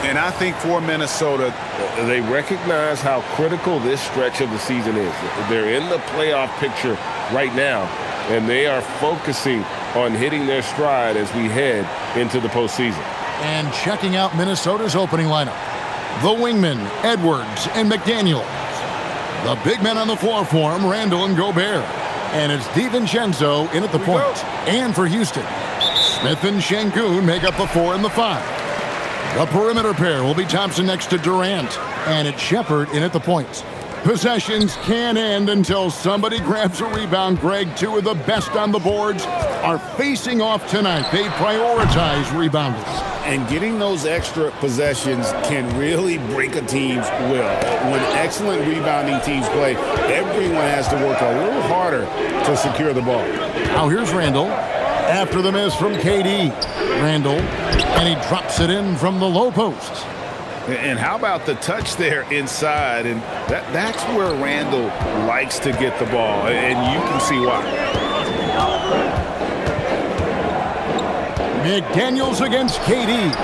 And I think for Minnesota, they recognize how critical this stretch of the season is. They're in the playoff picture right now, and they are focusing on hitting their stride as we head into the postseason. And checking out Minnesota's opening lineup, the wingmen, Edwards and McDaniels. The big men on the floor for him, Randall and Gobert. And it's DiVincenzo in at the point. And for Houston, Smith and Şengün make up the 4 and the 5. The perimeter pair will be Thompson next to Durant. And it's Shepherd in at the points. Possessions can't end until somebody grabs a rebound. Greg, 2 of the best on the boards are facing off tonight. They prioritize rebounders. And getting those extra possessions can really break a team's will. When excellent rebounding teams play, everyone has to work a little harder to secure the ball. Now here's Randall. After the miss from KD. Randall, and he drops it in from the low post. And how about the touch there inside? And that's where Randall likes to get the ball, and you can see why. McDaniels against KD.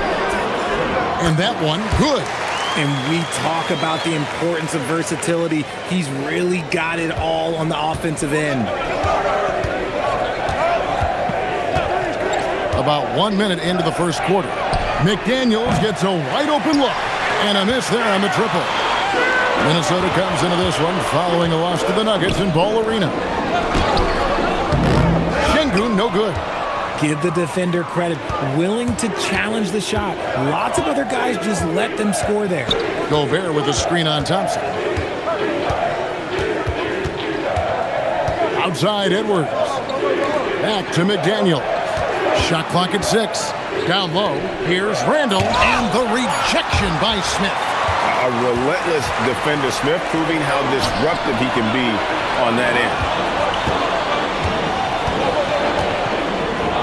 And that one, good. And we talk about the importance of versatility. He's really got it all on the offensive end. About 1 minute into the first quarter. McDaniels gets a wide open look. And a miss there on the triple. Minnesota comes into this one following a loss to the Nuggets in Ball Arena. Şengün, no good. Give the defender credit. Willing to challenge the shot. Lots of other guys just let them score there. Gobert with the screen on Thompson. Outside Edwards. Back to McDaniel. Shot clock at 6. Down low, here's Randall, and the rejection by Smith. A relentless defender, Smith, proving how disruptive he can be on that end.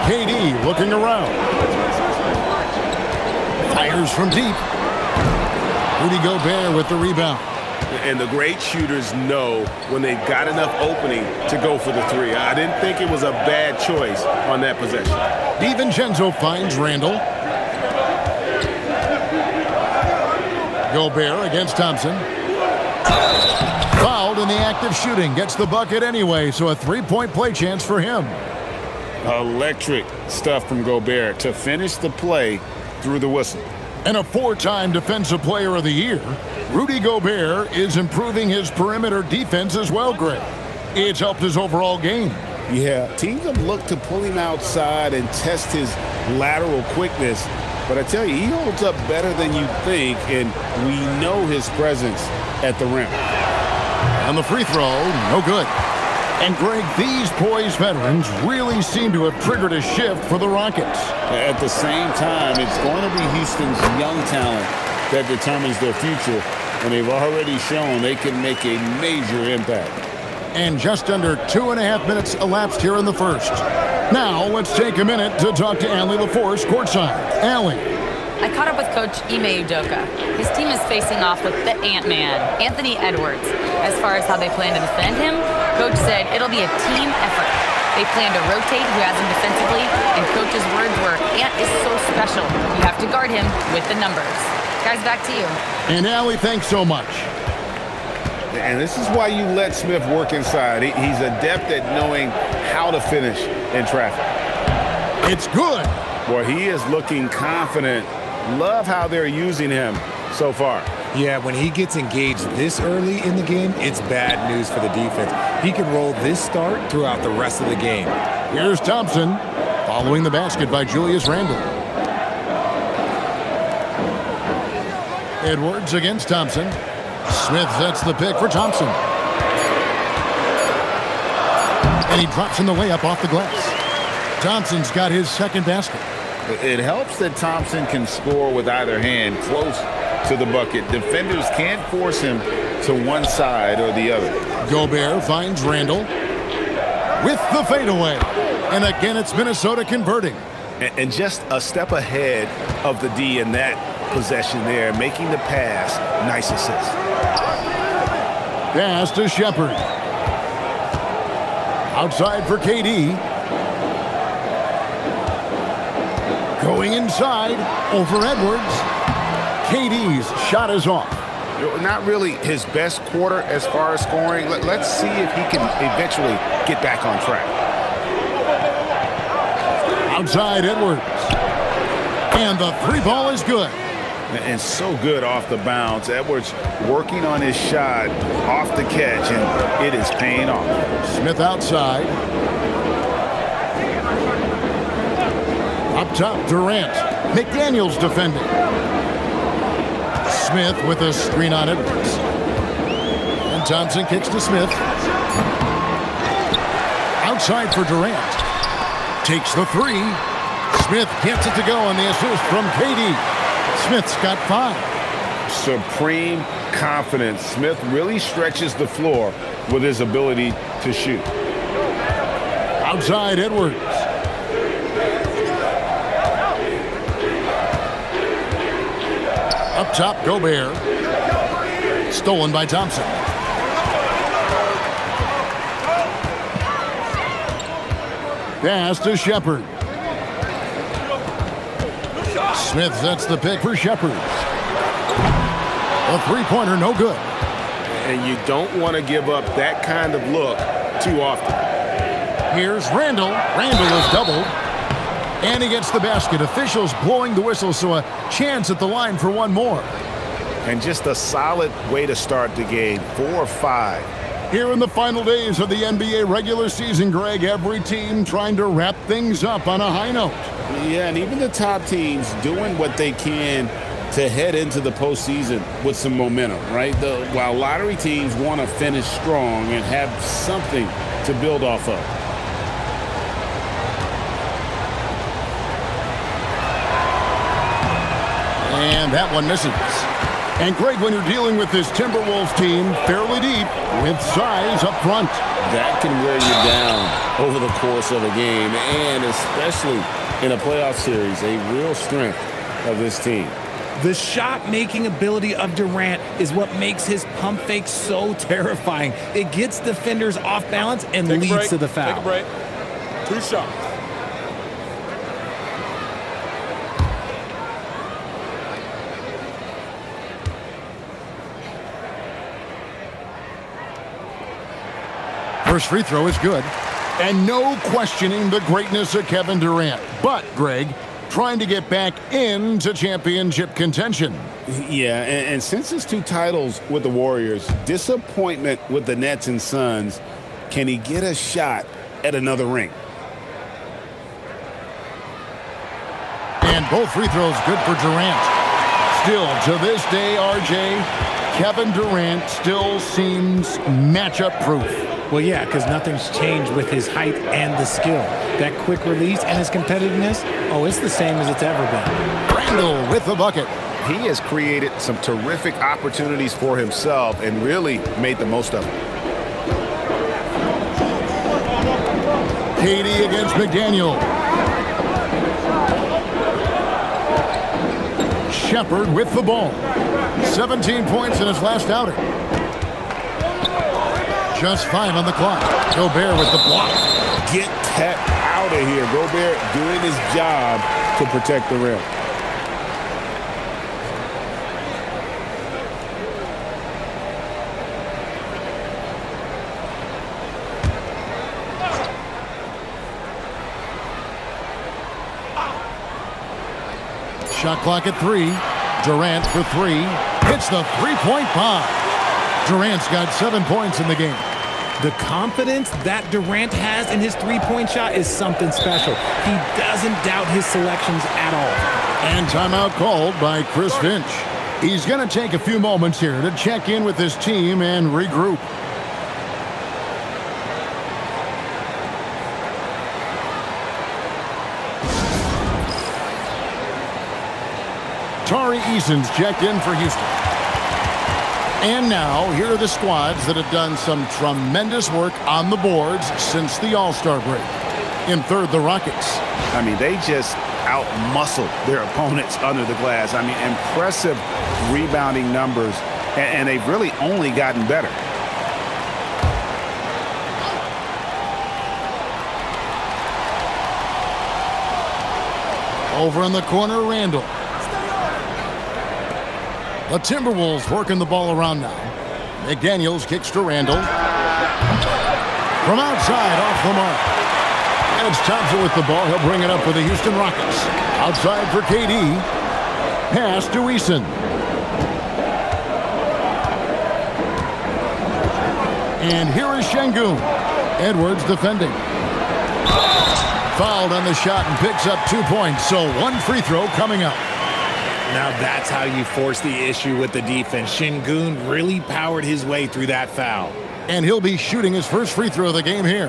KD looking around. Fires from deep. Rudy Gobert with the rebound. And the great shooters know when they've got enough opening to go for the 3. I didn't think it was a bad choice on that possession. DiVincenzo finds Randall. Gobert against Thompson. Fouled in the act of shooting. Gets the bucket anyway, so a 3-point play chance for him. Electric stuff from Gobert to finish the play through the whistle. And a 4-time Defensive Player of the Year, Rudy Gobert is improving his perimeter defense as well, Greg. It's helped his overall game. Yeah, teams have looked to pull him outside and test his lateral quickness. But I tell you, he holds up better than you think, and we know his presence at the rim. On the free throw, no good. And, Greg, these poised veterans really seem to have triggered a shift for the Rockets. At the same time, it's going to be Houston's young talent that determines their future, and they've already shown they can make a major impact. And just under 2.5 minutes elapsed here in the first. Now, let's take a minute to talk to Allie LaForce courtside. Allie. I caught up with Coach Ime Udoka. His team is facing off with the Ant-Man, Anthony Edwards. As far as how they plan to defend him, Coach said it'll be a team effort. They plan to rotate who has him defensively, and Coach's words were, Ant is so special. You have to guard him with the numbers. Guys, back to you. And Allie, thanks so much. And this is why you let Smith work inside. He's adept at knowing how to finish in traffic. It's good. Boy, he is looking confident. Love how they're using him so far. Yeah, when he gets engaged this early in the game, it's bad news for the defense. He can roll this start throughout the rest of the game. Here's Thompson, following the basket by Julius Randle. Edwards against Thompson. Smith sets the pick for Thompson. And he drops in the layup off the glass. Thompson's got his second basket. It helps that Thompson can score with either hand close to the bucket. Defenders can't force him to one side or the other. Gobert finds Randall with the fadeaway. And again, it's Minnesota converting. And just a step ahead of the D in that possession there, making the pass. Nice assist. Pass to Shepherd. Outside for KD. Going inside over Edwards. KD's shot is off. Not really his best quarter as far as scoring. Let's see if he can eventually get back on track. Outside Edwards. And the three ball is good. And so good off the bounce. Edwards working on his shot off the catch, and it is paying off. Smith outside. Up top, Durant. McDaniels defending. Smith with a screen on Edwards. And Thompson kicks to Smith. Outside for Durant. Takes the three. Smith gets it to go on the assist from KD. Smith's got 5. Supreme confidence. Smith really stretches the floor with his ability to shoot. Outside Edwards. Up top, Gobert. Stolen by Thompson. Pass to Shepard. Smith sets the pick for Shepard. A three-pointer, no good. And you don't want to give up that kind of look too often. Here's Randall. Randall is doubled. And he gets the basket. Officials blowing the whistle, so a chance at the line for one more. And just a solid way to start the game. 4-5. Here in the final days of the NBA regular season, Greg, every team trying to wrap things up on a high note. Yeah, and even the top teams doing what they can to head into the postseason with some momentum, right? While lottery teams want to finish strong and have something to build off of. And that one misses. And Greg, when you're dealing with this Timberwolves team fairly deep with size up front, that can wear you down over the course of a game, and especially in a playoff series, a real strength of this team. The shot-making ability of Durant is what makes his pump fake so terrifying. It gets defenders off balance and leads to the foul. Take a break. 2 shots. First free throw is good. And no questioning the greatness of Kevin Durant. But, Greg, trying to get back into championship contention. Yeah, and since his 2 titles with the Warriors, disappointment with the Nets and Suns, can he get a shot at another ring? And both free throws good for Durant. Still, to this day, RJ, Kevin Durant still seems matchup proof. Well, yeah, because nothing's changed with his height and the skill. That quick release and his competitiveness, it's the same as it's ever been. Randall with the bucket. He has created some terrific opportunities for himself and really made the most of them. KD against McDaniel. Shepard with the ball. 17 points in his last outing. Just 5 on the clock. Gobert with the block. Get that out of here. Gobert doing his job to protect the rim. Shot clock at 3. Durant for 3. Hits the three-point bomb. Durant's got 7 points in the game. The confidence that Durant has in his three-point shot is something special. He doesn't doubt his selections at all. And timeout called by Chris Finch. He's going to take a few moments here to check in with his team and regroup. Tari Eason's checked in for Houston. And now, here are the squads that have done some tremendous work on the boards since the All-Star break. In third, the Rockets. I mean, they just out-muscled their opponents under the glass. I mean, impressive rebounding numbers, and they've really only gotten better. Over in the corner, Randall. The Timberwolves working the ball around now. McDaniels kicks to Randall. From outside, off the mark. And it's Thompson with the ball. He'll bring it up for the Houston Rockets. Outside for KD. Pass to Eason. And here is Şengün. Edwards defending. Fouled on the shot and picks up 2 points. So one free throw coming up. Now that's how you force the issue with the defense. Şengün really powered his way through that foul. And he'll be shooting his first free throw of the game here.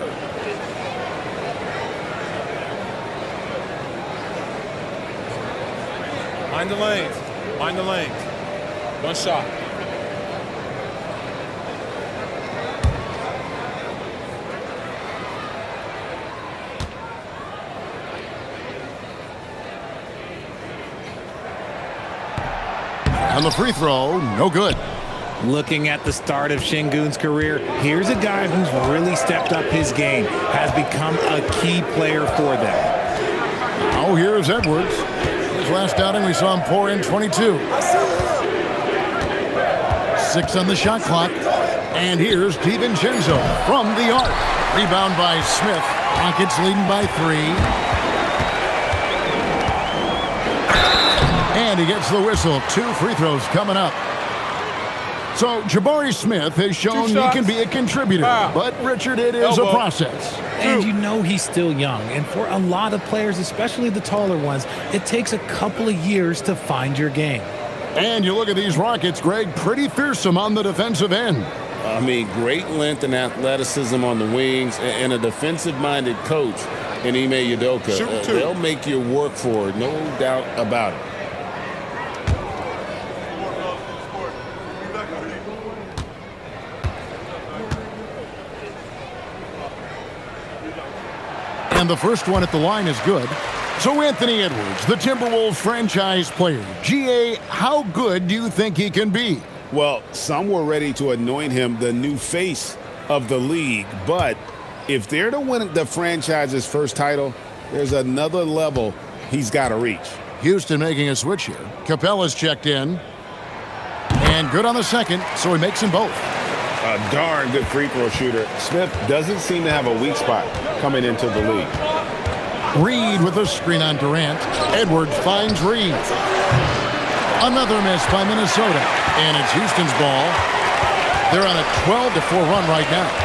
Mind the lanes. Mind the lanes. One shot. On the free throw, no good. Looking at the start of Şengün's career, here's a guy who's really stepped up his game, has become a key player for them. Now here's Edwards. His last outing, we saw him pour in 22. 6 on the shot clock. And here's DiVincenzo from the arc. Rebound by Smith. Rockets leading by 3. And he gets the whistle. 2 free throws coming up. So Jabari Smith has shown he can be a contributor. But, Richard, it is a process. And you know he's still young. And for a lot of players, especially the taller ones, it takes a couple of years to find your game. And you look at these Rockets, Greg, pretty fearsome on the defensive end. I mean, great length and athleticism on the wings, and a defensive-minded coach in Ime Udoka. They'll make you work for it, no doubt about it. And the first one at the line is good. So Anthony Edwards, the Timberwolves franchise player. GA, how good do you think he can be? Well, some were ready to anoint him the new face of the league. But if they're to win the franchise's first title, there's another level he's got to reach. Houston making a switch here. Capella's checked in. And good on the second, so he makes them both. A darn good free throw shooter. Smith doesn't seem to have a weak spot coming into the league. Reed with a screen on Durant. Edwards finds Reed. Another miss by Minnesota. And it's Houston's ball. They're on a 12-4 run right now.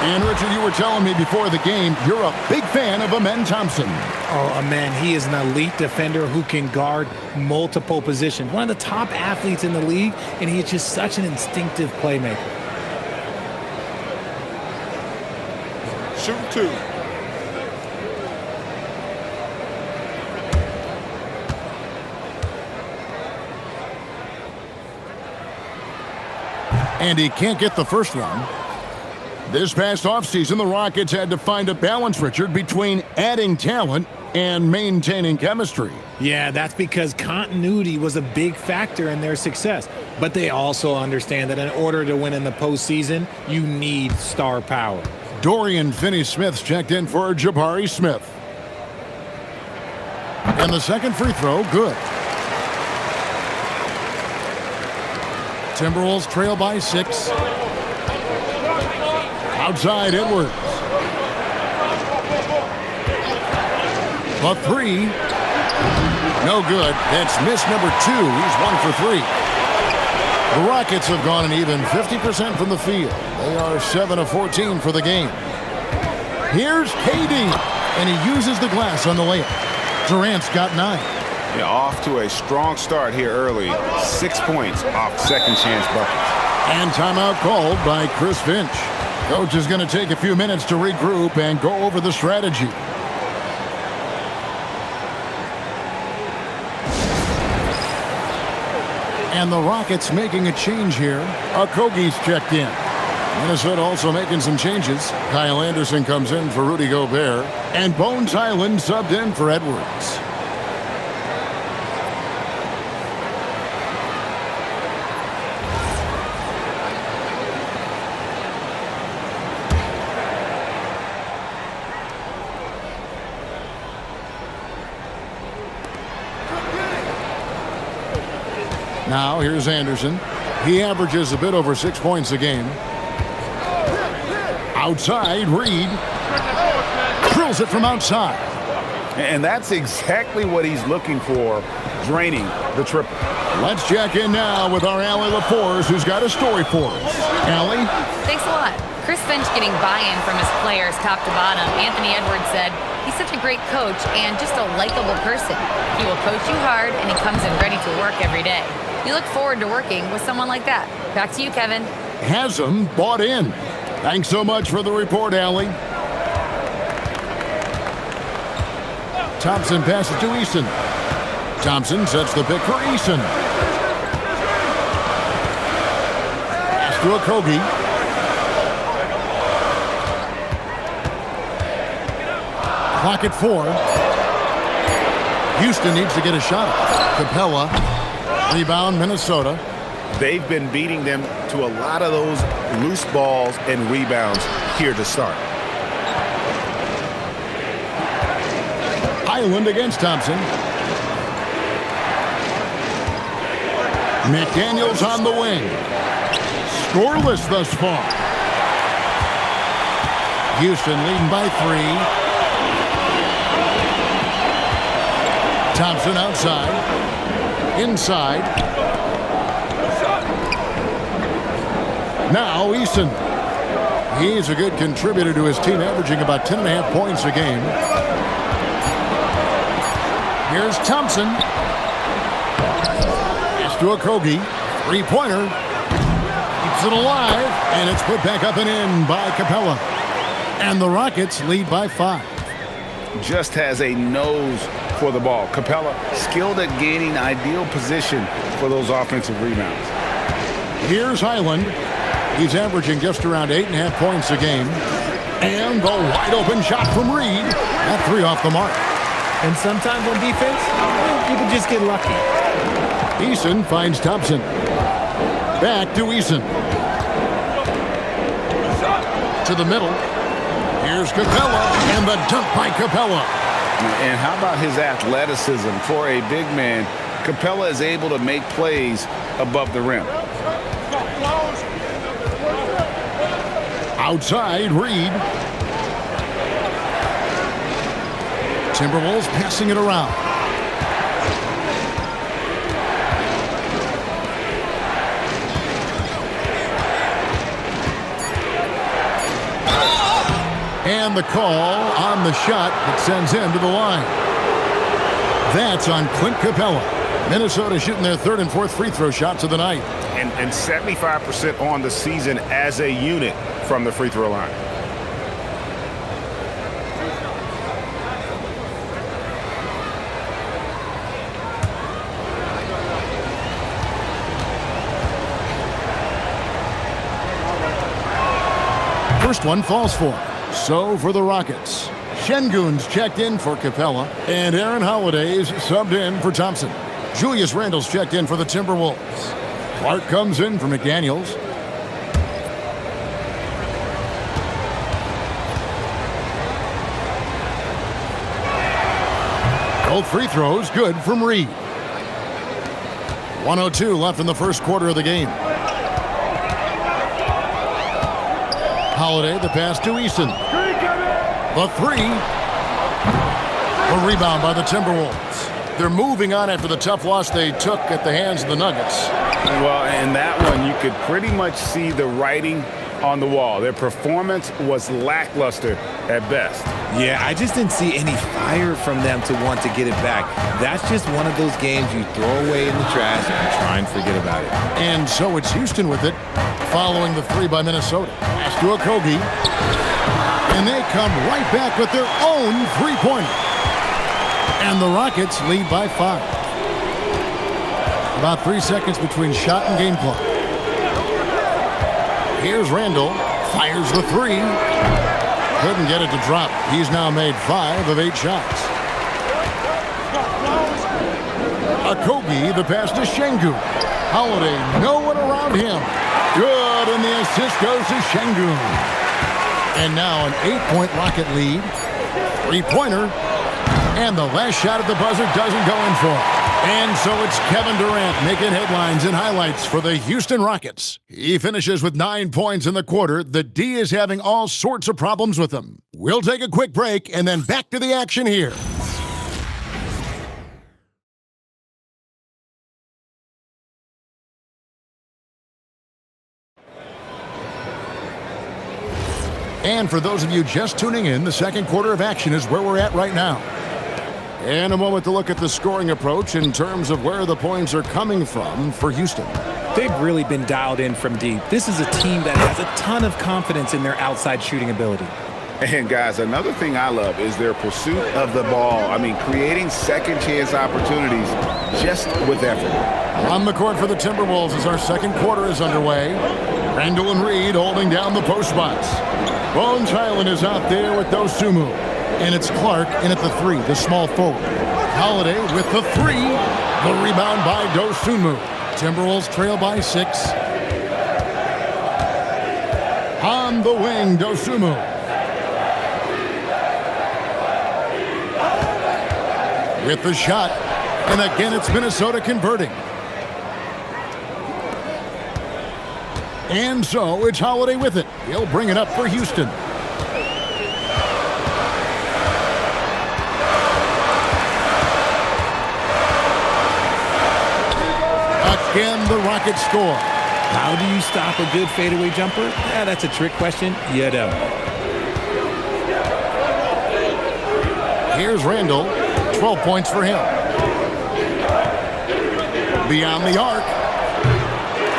And, Richard, you were telling me before the game you're a big fan of Amen Thompson. Oh, man, he is an elite defender who can guard multiple positions. One of the top athletes in the league, and he is just such an instinctive playmaker. Shoot 2. And he can't get the first one. This past offseason, the Rockets had to find a balance, Richard, between adding talent and maintaining chemistry. Yeah, that's because continuity was a big factor in their success. But they also understand that in order to win in the postseason, you need star power. Dorian Finney-Smith's checked in for Jabari Smith. And the second free throw, good. Timberwolves trail by 6. Outside Edwards. The 3. No good. That's miss number 2. He's 1 for 3. The Rockets have gone an even 50% from the field. They are 7 of 14 for the game. Here's KD, and he uses the glass on the layup. Durant's got 9. Yeah, off to a strong start here early. 6 points off second chance buckets. And timeout called by Chris Finch. Coach is going to take a few minutes to regroup and go over the strategy. And the Rockets making a change here. Okogie's checked in. Minnesota also making some changes. Kyle Anderson comes in for Rudy Gobert. And Bones Highland subbed in for Edwards. Now here's Anderson. He averages a bit over 6 points a game. Outside, Reed drills it from outside. And that's exactly what he's looking for, draining the triple. Let's check in now with our Allie LaForce, who's got a story for us. Allie? Thanks a lot. Chris Finch getting buy-in from his players top to bottom. Anthony Edwards said, he's such a great coach and just a likable person. He will coach you hard, and he comes in ready to work every day. You look forward to working with someone like that. Back to you, Kevin. Has him bought in. Thanks so much for the report, Allie. Thompson passes to Eason. Thompson sets the pick for Eason. Pass to Okogie. Clock at 4. Houston needs to get a shot. Capella. Rebound, Minnesota. They've been beating them to a lot of those loose balls and rebounds here to start. Highland against Thompson. McDaniels on the wing. Scoreless thus far. Houston leading by 3. Thompson outside. Inside. Now Eason. He's a good contributor to his team, averaging about 10.5 points a game. Here's Thompson. Pass to Okogie. Three-pointer. Keeps it alive. And it's put back up and in by Capella. And the Rockets lead by 5. Just has a nose for the ball. Capella skilled at gaining ideal position for those offensive rebounds. Here's Highland. He's averaging just around 8.5 points a game. And the wide open shot from Reed. That 3 off the mark. And sometimes on defense, you can just get lucky. Eason finds Thompson. Back to Eason. To the middle. Here's Capella. And the dunk by Capella. And how about his athleticism for a big man? Capella is able to make plays above the rim. Outside, Reed. Timberwolves passing it around. And the call on the shot that sends him to the line. That's on Clint Capella. Minnesota shooting their 3rd and 4th free throw shots of the night. And 75% on the season as a unit from the free throw line. First one falls for. So for the Rockets, Şengün's checked in for Capella, and Aaron Holiday's subbed in for Thompson. Julius Randle's checked in for the Timberwolves. Clark comes in for McDaniels. Both free throws good from Reed. 1:02 left in the first quarter of the game. Holiday, the pass to Eason. The 3. A rebound by the Timberwolves. They're moving on after the tough loss they took at the hands of the Nuggets. Well, in that one, you could pretty much see the writing on the wall. Their performance was lackluster at best. Yeah, I just didn't see any fire from them to want to get it back. That's just one of those games you throw away in the trash and try and forget about it. And so it's Houston with it, following the 3 by Minnesota. Pass to Okogie. And they come right back with their own three-pointer. And the Rockets lead by 5. About 3 seconds between shot and game clock. Here's Randle. Fires the 3. Couldn't get it to drop. He's now made 5 of 8 shots. Okogie, the pass to Şengün. Holiday, no one around him. Good, and the assist goes to Şengün. And now an 8-point Rocket lead. Three-pointer. And the last shot at the buzzer doesn't go in for it. And so it's Kevin Durant making headlines and highlights for the Houston Rockets. He finishes with 9 points in the quarter. The D is having all sorts of problems with him. We'll take a quick break and then back to the action here. And for those of you just tuning in, the second quarter of action is where we're at right now. And a moment to look at the scoring approach in terms of where the points are coming from for Houston. They've really been dialed in from deep. This is a team that has a ton of confidence in their outside shooting ability. And guys, another thing I love is their pursuit of the ball. I mean, creating second chance opportunities just with effort. On the court for the Timberwolves as our second quarter is underway. Randall and Reed holding down the post spots. Bones Highland is out there with Dosunmu. And it's Clark in at the 3, the small forward. Holiday with the 3. The rebound by Dosunmu. Timberwolves trail by 6. On the wing, Dosunmu. With the shot. And again, it's Minnesota converting. And so it's Holiday with it. He'll bring it up for Houston. Again, the Rockets score. How do you stop a good fadeaway jumper? Yeah, that's a trick question. You don't. Here's Randall. 12 points for him. Beyond the arc.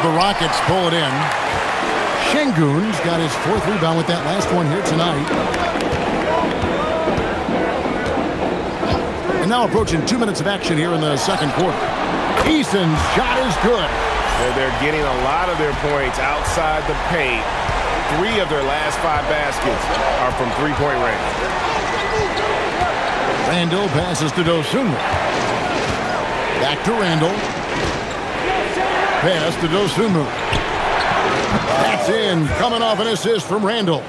The Rockets pull it in. Şengün's got his 4th rebound with that last one here tonight. And now approaching 2 minutes of action here in the second quarter. Eason's shot is good. They're getting a lot of their points outside the paint. 3 of their last 5 baskets are from three-point range. Randall passes to Dosunmu. Back to Randall. Pass to Dosunmu. That's in. Coming off an assist from Randall.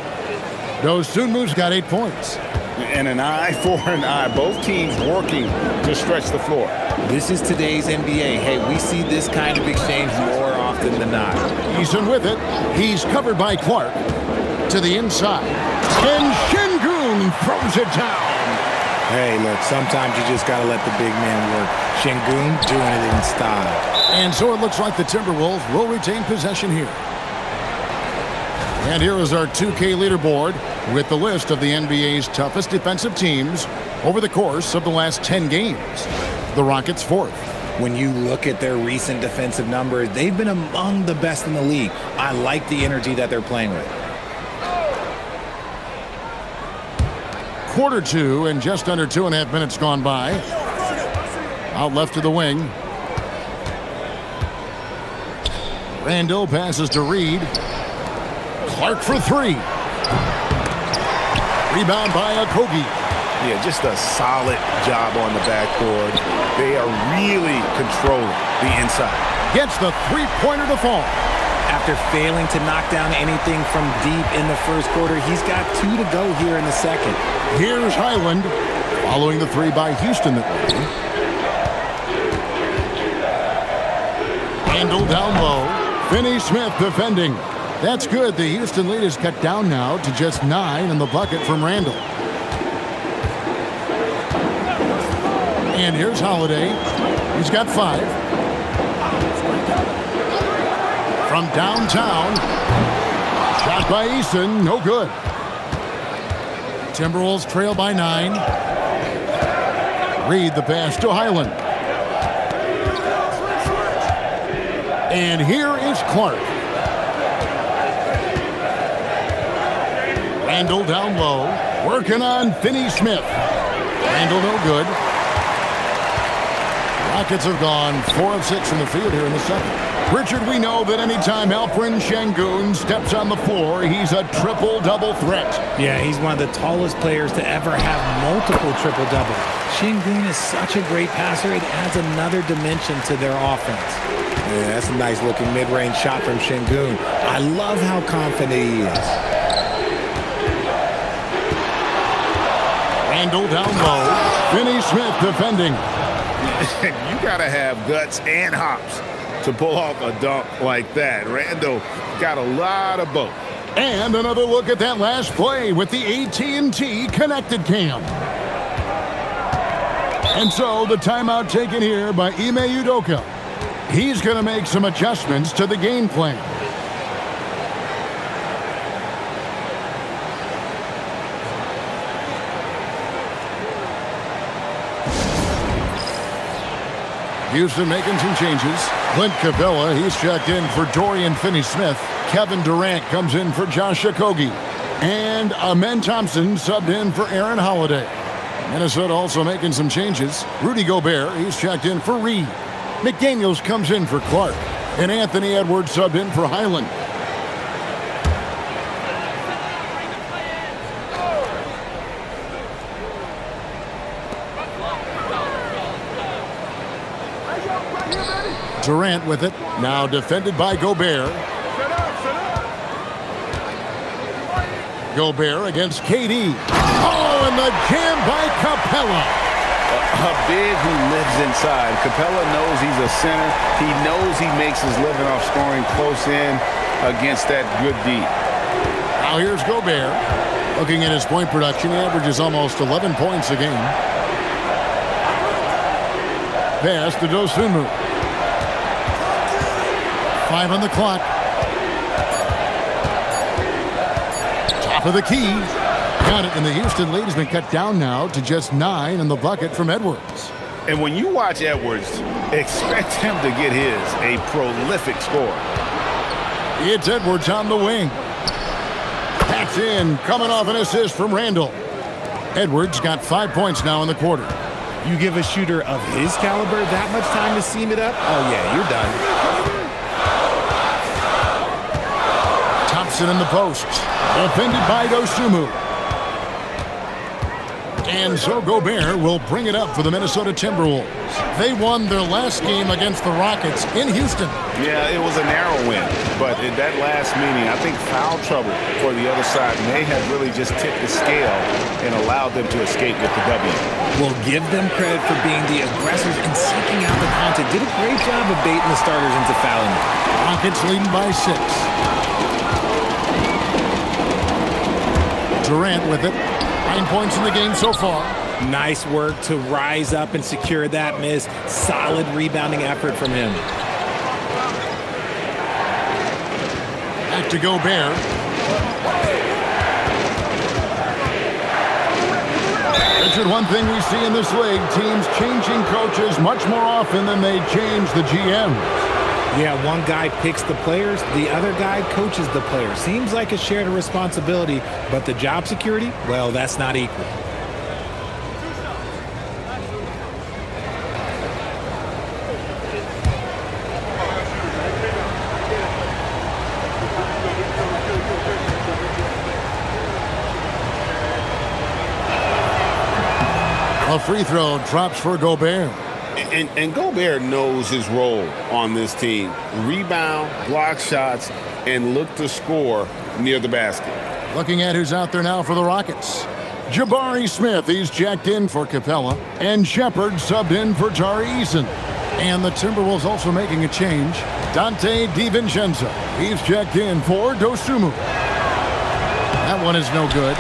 Dosunmu's got 8 points. And an eye for an eye. Both teams working to stretch the floor. This is today's NBA. Hey, we see this kind of exchange more often than not. Eason with it. He's covered by Clark. To the inside. And Şengün throws it down. Hey, look, sometimes you just got to let the big man work. Şengün doing it in style. And so it looks like the Timberwolves will retain possession here. And here is our 2K leaderboard with the list of the NBA's toughest defensive teams over the course of the last 10 games. The Rockets 4th. When you look at their recent defensive numbers, they've been among the best in the league. I like the energy that they're playing with. Quarter 2 and just under 2.5 minutes gone by. Out left to the wing. Randall passes to Reed. Clark for 3. Rebound by Okogie. Yeah, just a solid job on the backboard. They are really controlling the inside. Gets the 3-pointer to fall. After failing to knock down anything from deep in the first quarter, he's got 2 to go here in the second. Here's Highland, following the 3 by Houston that way. Randall down low. Finney-Smith defending. That's good. The Houston lead is cut down now to just 9 in the bucket from Randall. And here's Holiday. He's got 5. From downtown. Shot by Eason. No good. Timberwolves trail by 9. Reed the pass to Highland. And here is Clark. Randall down low. Working on Finney-Smith. Randall no good. Rockets have gone 4 of 6 from the field here in the second. Richard, we know that anytime Alperen Şengün steps on the floor, he's a triple-double threat. Yeah, he's one of the tallest players to ever have multiple triple-doubles. Şengün is such a great passer, it adds another dimension to their offense. Yeah, that's a nice-looking mid-range shot from Şengün. I love how confident he is. Randall down low. Finney-Smith defending. You got to have guts and hops to pull off a dunk like that. Randall got a lot of both. And another look at that last play with the AT&T Connected Cam. And so the timeout taken here by Ime Udoka. He's going to make some adjustments to the game plan. Houston making some changes. Clint Capella, he's checked in for Dorian Finney-Smith. Kevin Durant comes in for Josh Okogie. And Amen Thompson subbed in for Aaron Holiday. Minnesota also making some changes. Rudy Gobert, he's checked in for Reed. McDaniels comes in for Clark. And Anthony Edwards subbed in for Highland. Durant with it. Now defended by Gobert. Gobert against KD. Oh, and the jam by Capella. A big who lives inside. Capella knows he's a center. He knows he makes his living off scoring close in against that good D. Now here's Gobert. Looking at his point production, he averages almost 11 points a game. Pass to Dosunmu. 5 on the clock. Top of the key. Got it, and the Houston lead has been cut down now to just 9 in the bucket from Edwards. And when you watch Edwards, expect him to get a prolific score. It's Edwards on the wing. That's in, coming off an assist from Randall. Edwards got 5 points now in the quarter. You give a shooter of his caliber that much time to seam it up? Oh, yeah, you're done. Thompson in the post. Defended by Dosunmu. And so Gobert will bring it up for the Minnesota Timberwolves. They won their last game against the Rockets in Houston. Yeah, it was a narrow win. But in that last meeting, I think foul trouble for the other side may have really just tipped the scale and allowed them to escape with the W. We'll give them credit for being the aggressors and seeking out the content. Did a great job of baiting the starters into fouling. Rockets leading by 6. Durant with it. 9 points in the game so far. Nice work to rise up and secure that miss. Solid rebounding effort from him. Back to Gobert. Richard, one thing we see in this league, teams changing coaches much more often than they change the GMs. Yeah, one guy picks the players, the other guy coaches the players. Seems like a shared responsibility, but the job security, well, that's not equal. A free throw drops for Gobert. And Gobert knows his role on this team. Rebound, block shots, and look to score near the basket. Looking at who's out there now for the Rockets. Jabari Smith, he's checked in for Capella. And Shepard subbed in for Tari Eason. And the Timberwolves also making a change. Dante DiVincenzo, he's checked in for Dosunmu. That one is no good.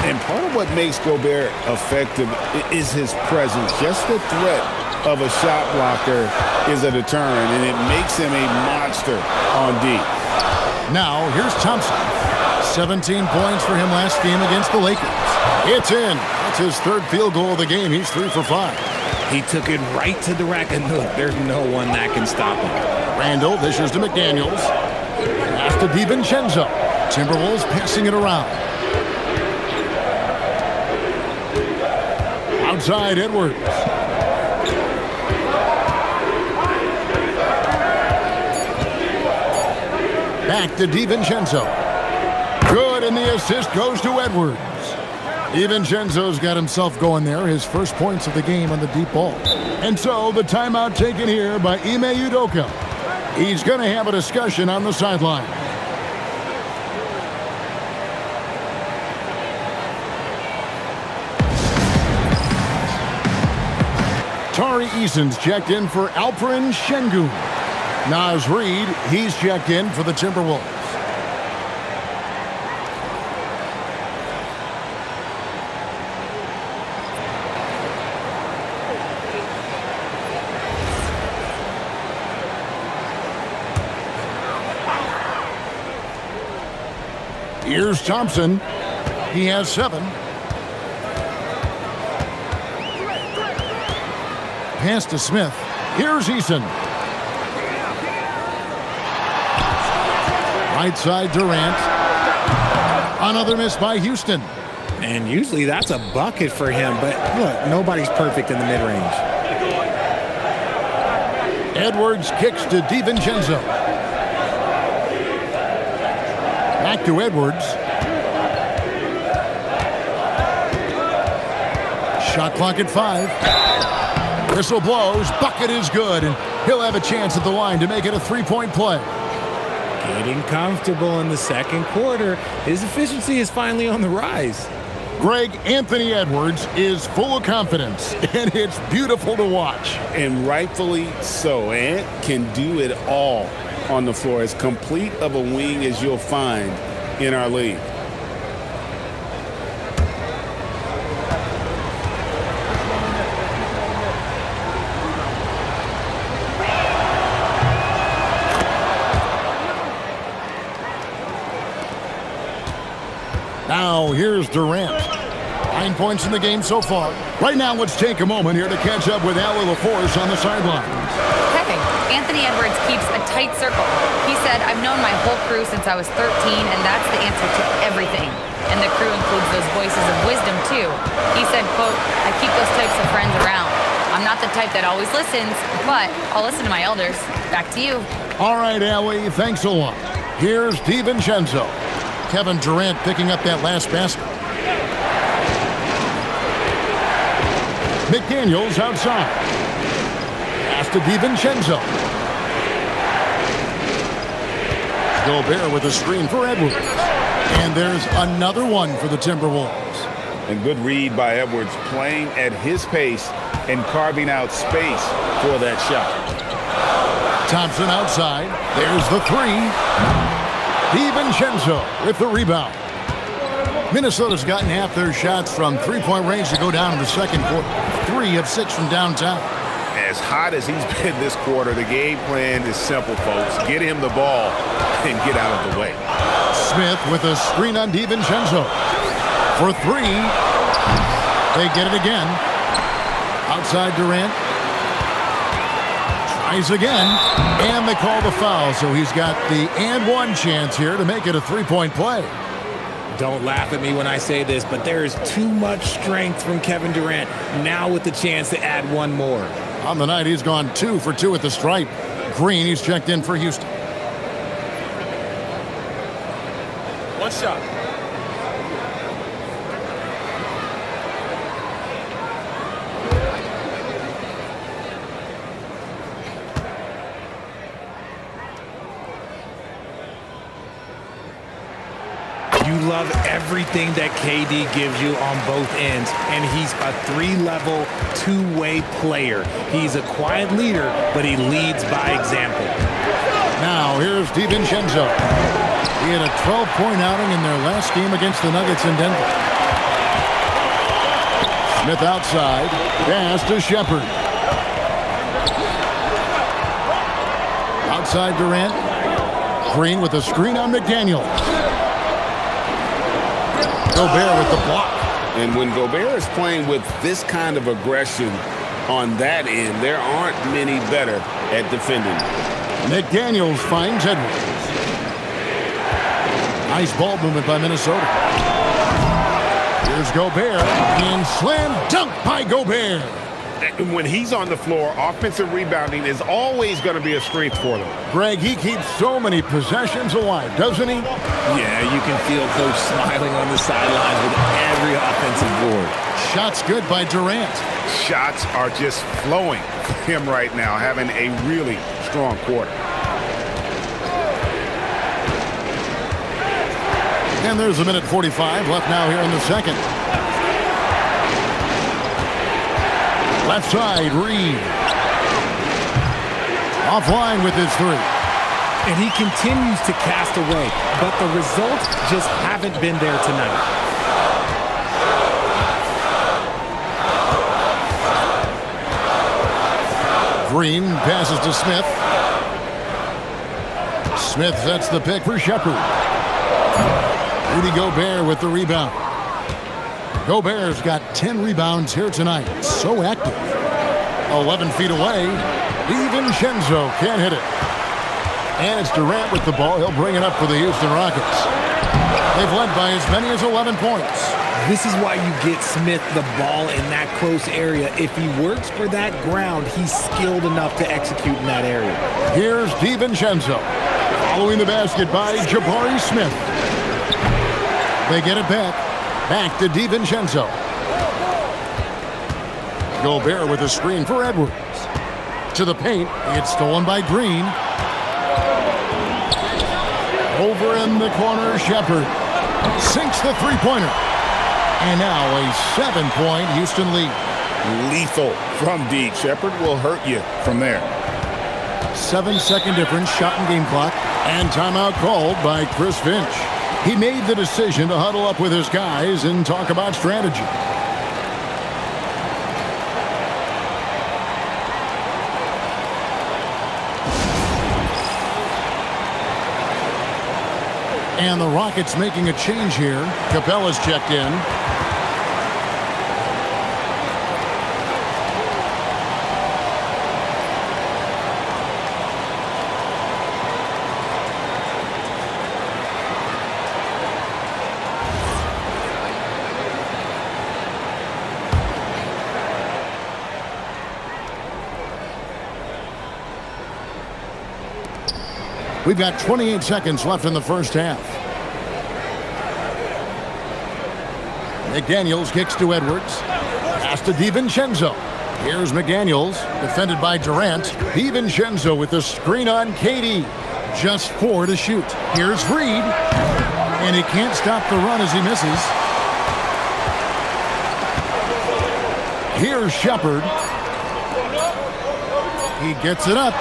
And part of what makes Gobert effective is his presence. Just the threat of a shot blocker is a deterrent, and it makes him a monster on D. Now, here's Thompson. 17 points for him last game against the Lakers. It's in. That's his third field goal of the game. He's 3 for 5. He took it right to the rack, and look, there's no one that can stop him. Randall dishes to McDaniels. Pass to DiVincenzo. Timberwolves passing it around. Outside Edwards. Back to DiVincenzo. Good, and the assist goes to Edwards. DiVincenzo's got himself going there, his first points of the game on the deep ball. And so the timeout taken here by Ime Udoka. He's going to have a discussion on the sideline. Tari Eason's checked in for Alperen Şengün. Naz Reid, he's checked in for the Timberwolves. Here's Thompson. He has 7. Pass to Smith. Here's Eason. Right side Durant. Another miss by Houston. And usually that's a bucket for him, but look, nobody's perfect in the mid-range. Edwards kicks to DiVincenzo. Back to Edwards. Shot clock at 5. Whistle blows. Bucket is good, and he'll have a chance at the line to make it a 3-point play. Getting comfortable in the second quarter. His efficiency is finally on the rise. Greg, Anthony Edwards is full of confidence, and it's beautiful to watch. And rightfully so. Ant can do it all on the floor. As complete of a wing as you'll find in our league. Now, here's Durant. 9 points in the game so far. Right now, let's take a moment here to catch up with Allie LaForce on the sidelines. Okay, Anthony Edwards keeps a tight circle. He said, I've known my whole crew since I was 13, and that's the answer to everything. And the crew includes those voices of wisdom, too. He said, quote, I keep those types of friends around. I'm not the type that always listens, but I'll listen to my elders. Back to you. All right, Allie, thanks a lot. Here's DiVincenzo. Kevin Durant picking up that last basket. McDaniels outside. Pass to DiVincenzo. Gobert with a screen for Edwards. And there's another one for the Timberwolves. And good read by Edwards, playing at his pace and carving out space for that shot. Thompson outside. There's the 3. DiVincenzo with the rebound. Minnesota's gotten half their shots from three-point range to go down in the second quarter. 3 of 6 from downtown. As hot as he's been this quarter, the game plan is simple, folks. Get him the ball and get out of the way. Smith with a screen on DiVincenzo. For 3. They get it again. Outside Durant. Tries again. And they call the foul, so he's got the and one chance here to make it a 3-point play. Don't laugh at me when I say this, but there is too much strength from Kevin Durant now with the chance to add one more. On the night, he's gone 2 for 2 at the stripe. Green, he's checked in for Houston. One shot. You love everything that KD gives you on both ends, and he's a 3-level, 2-way player. He's a quiet leader, but he leads by example. Now, here's DiVincenzo. He had a 12-point outing in their last game against the Nuggets in Denver. Smith outside. Pass to Shepherd. Outside Durant. Green with a screen on McDaniels. Gobert with the block. And when Gobert is playing with this kind of aggression on that end, there aren't many better at defending. McDaniels finds Edwards. Nice ball movement by Minnesota. Here's Gobert. And slam dunk by Gobert. When he's on the floor, offensive rebounding is always going to be a strength for them. Greg, he keeps so many possessions alive, doesn't he? Yeah, you can feel Coach smiling on the sidelines with every offensive board. Shots good by Durant. Shots are just flowing for him right now, having a really strong quarter. And there's a minute 45 left now here in the second. Left side, Reed. Offline with his three. And he continues to cast away, but the results just haven't been there tonight. Green passes to Smith. Smith sets the pick for Shepard. Rudy Gobert with the rebound. Gobert's got 10 rebounds here tonight. So active. 11 feet away. DiVincenzo can't hit it. And it's Durant with the ball. He'll bring it up for the Houston Rockets. They've led by as many as 11 points. This is why you get Smith the ball in that close area. If he works for that ground, he's skilled enough to execute in that area. Here's DiVincenzo. Following the basket by Jabari Smith. They get it back. Back to DiVincenzo. Gobert with a screen for Edwards. To the paint. It's stolen by Green. Over in the corner, Shepard sinks the three-pointer. And now a 7-point Houston lead. Lethal from deep. Shepard will hurt you from there. 7-second difference, shot and game clock. And timeout called by Chris Finch. He made the decision to huddle up with his guys and talk about strategy. And the Rockets making a change here. Capella's checked in. We've got 28 seconds left in the first half. McDaniels kicks to Edwards. Pass to DiVincenzo. Here's McDaniels, defended by Durant. DiVincenzo with the screen on KD. Just 4 to shoot. Here's Reed. And he can't stop the run as he misses. Here's Shepard. He gets it up.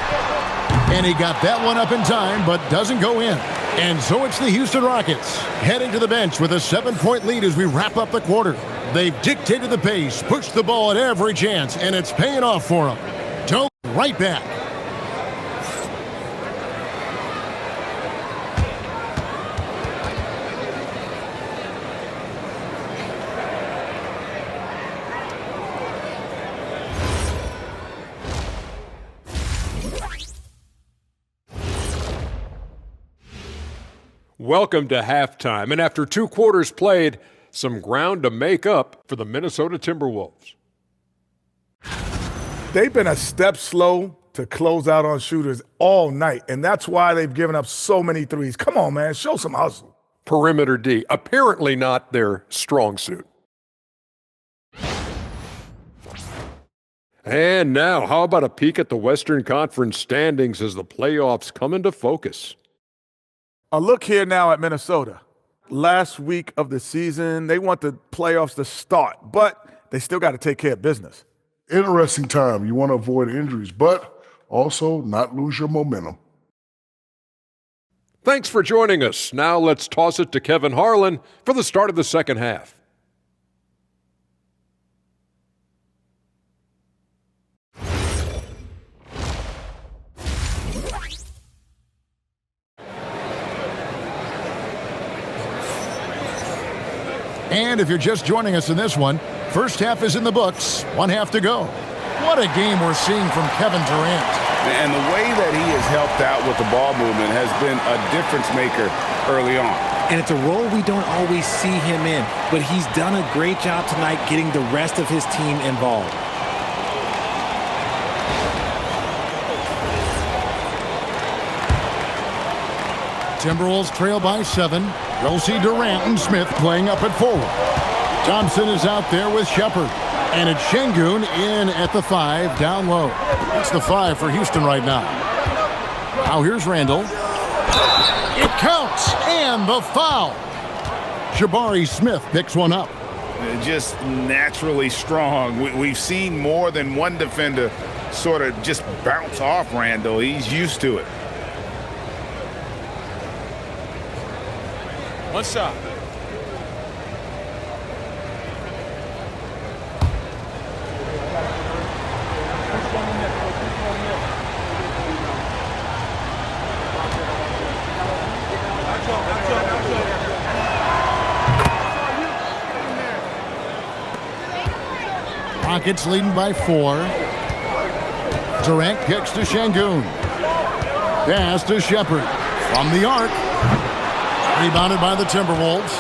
And he got that one up in time, but doesn't go in. And so it's the Houston Rockets heading to the bench with a 7-point lead as we wrap up the quarter. They've dictated the pace, pushed the ball at every chance, and it's paying off for them. Don't right back. Welcome to halftime, and after 2 quarters played, some ground to make up for the Minnesota Timberwolves. They've been a step slow to close out on shooters all night, and that's why they've given up so many threes. Come on, man, show some hustle. Perimeter D, apparently not their strong suit. And now, how about a peek at the Western Conference standings as the playoffs come into focus? A look here now at Minnesota. Last week of the season, they want the playoffs to start, but they still got to take care of business. Interesting time. You want to avoid injuries, but also not lose your momentum. Thanks for joining us. Now let's toss it to Kevin Harlan for the start of the second half. And if you're just joining us in this one, first half is in the books, 1 half to go. What a game we're seeing from Kevin Durant. And the way that he has helped out with the ball movement has been a difference maker early on. And it's a role we don't always see him in, but he's done a great job tonight getting the rest of his team involved. Timberwolves trail by 7. You'll see Durant and Smith playing up at forward. Thompson is out there with Shepard. And it's Şengün in at the 5, down low. That's the 5 for Houston right now. Now here's Randall. It counts, and the foul. Jabari Smith picks one up. just naturally strong. We've seen more than one defender sort of just bounce off Randle. He's used to it. One shot. Rockets leading by 4. Durant kicks to Şengün. Pass to Shepherd. From the arc. Rebounded by the Timberwolves.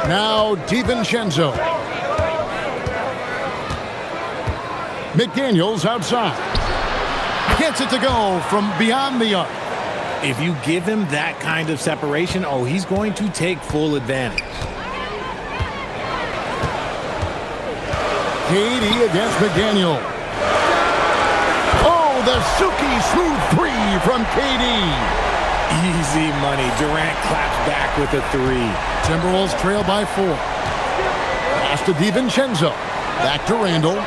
Now DiVincenzo. McDaniels outside. Gets it to go from beyond the arc. If you give him that kind of separation, oh, he's going to take full advantage. KD against McDaniel. Oh, the silky smooth 3 from KD. Easy money. Durant claps back with a 3. Timberwolves trail by 4. Pass to DiVincenzo. Back to Randle.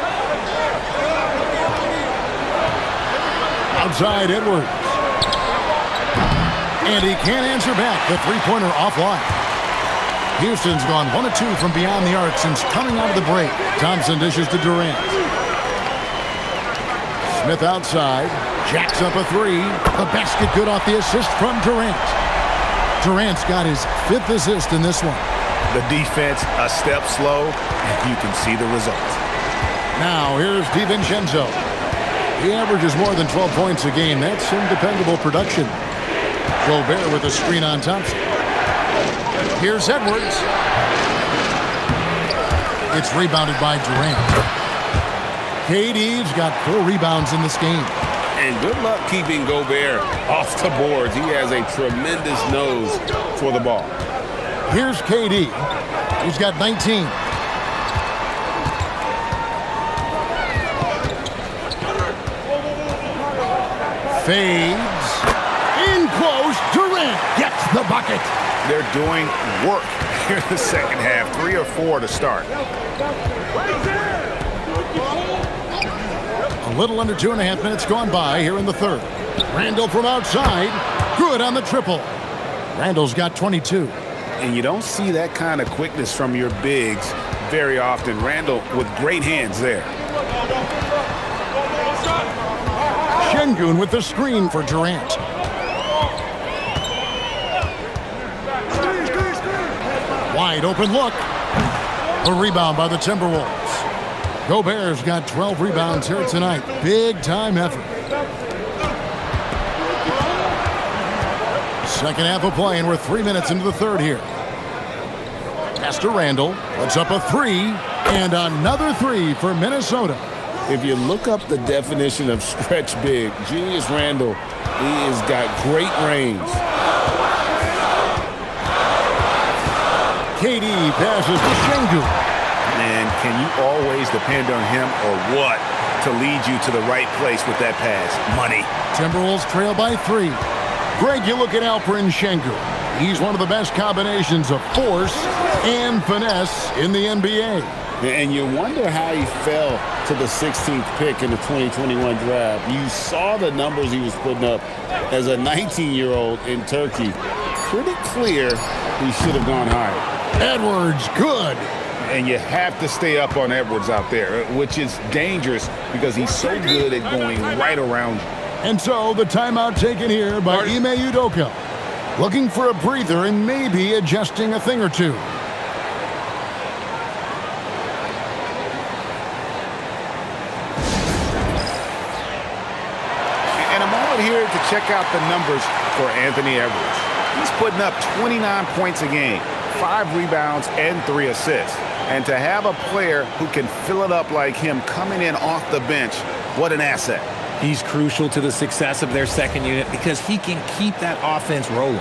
Outside Edwards. And he can't answer back. The three-pointer offline. Houston's gone 1 of 2 from beyond the arc since coming out of the break. Thompson dishes to Durant. Smith outside. Jacks up a 3. The basket good off the assist from Durant. Durant's got his 5th assist in this one. The defense a step slow, and you can see the results. Now here's DiVincenzo. He averages more than 12 points a game. That's some dependable production. Gobert with a screen on Thompson. Here's Edwards. It's rebounded by Durant. KD's got 4 rebounds in this game. And good luck keeping Gobert off the boards. He has a tremendous nose for the ball. Here's KD. He's got 19. Fades. In close. Durant gets the bucket. They're doing work here in the second half. 3 or 4 to start. A little under 2.5 minutes gone by here in the third. Randle from outside. Good on the triple. Randle's got 22. And you don't see that kind of quickness from your bigs very often. Randle with great hands there. Şengün with the screen for Durant. Wide open look. A rebound by the Timberwolves. Gobert's got 12 rebounds here tonight. Big time effort. Second half of play, and we're 3 minutes into the third here. Pass to Randle. Puts up a 3. And another 3 for Minnesota. If you look up the definition of stretch big, Julius Randle, he has got great range. KD passes to Şengün. And can you always depend on him or what to lead you to the right place with that pass? Money. Timberwolves trail by 3. Greg, you look at Alperen Şengün. He's one of the best combinations of force and finesse in the NBA. And you wonder how he fell to the 16th pick in the 2021 draft. You saw the numbers he was putting up as a 19-year-old in Turkey. Pretty clear he should have gone higher. Edwards, good. And you have to stay up on Edwards out there, which is dangerous because he's so good at going right around you. And so the timeout taken here by Ime Udoka. Looking for a breather and maybe adjusting a thing or two. And a moment here to check out the numbers for Anthony Edwards. He's putting up 29 points a game, 5 rebounds, and 3 assists. And to have a player who can fill it up like him coming in off the bench, what an asset. He's crucial to the success of their second unit because he can keep that offense rolling.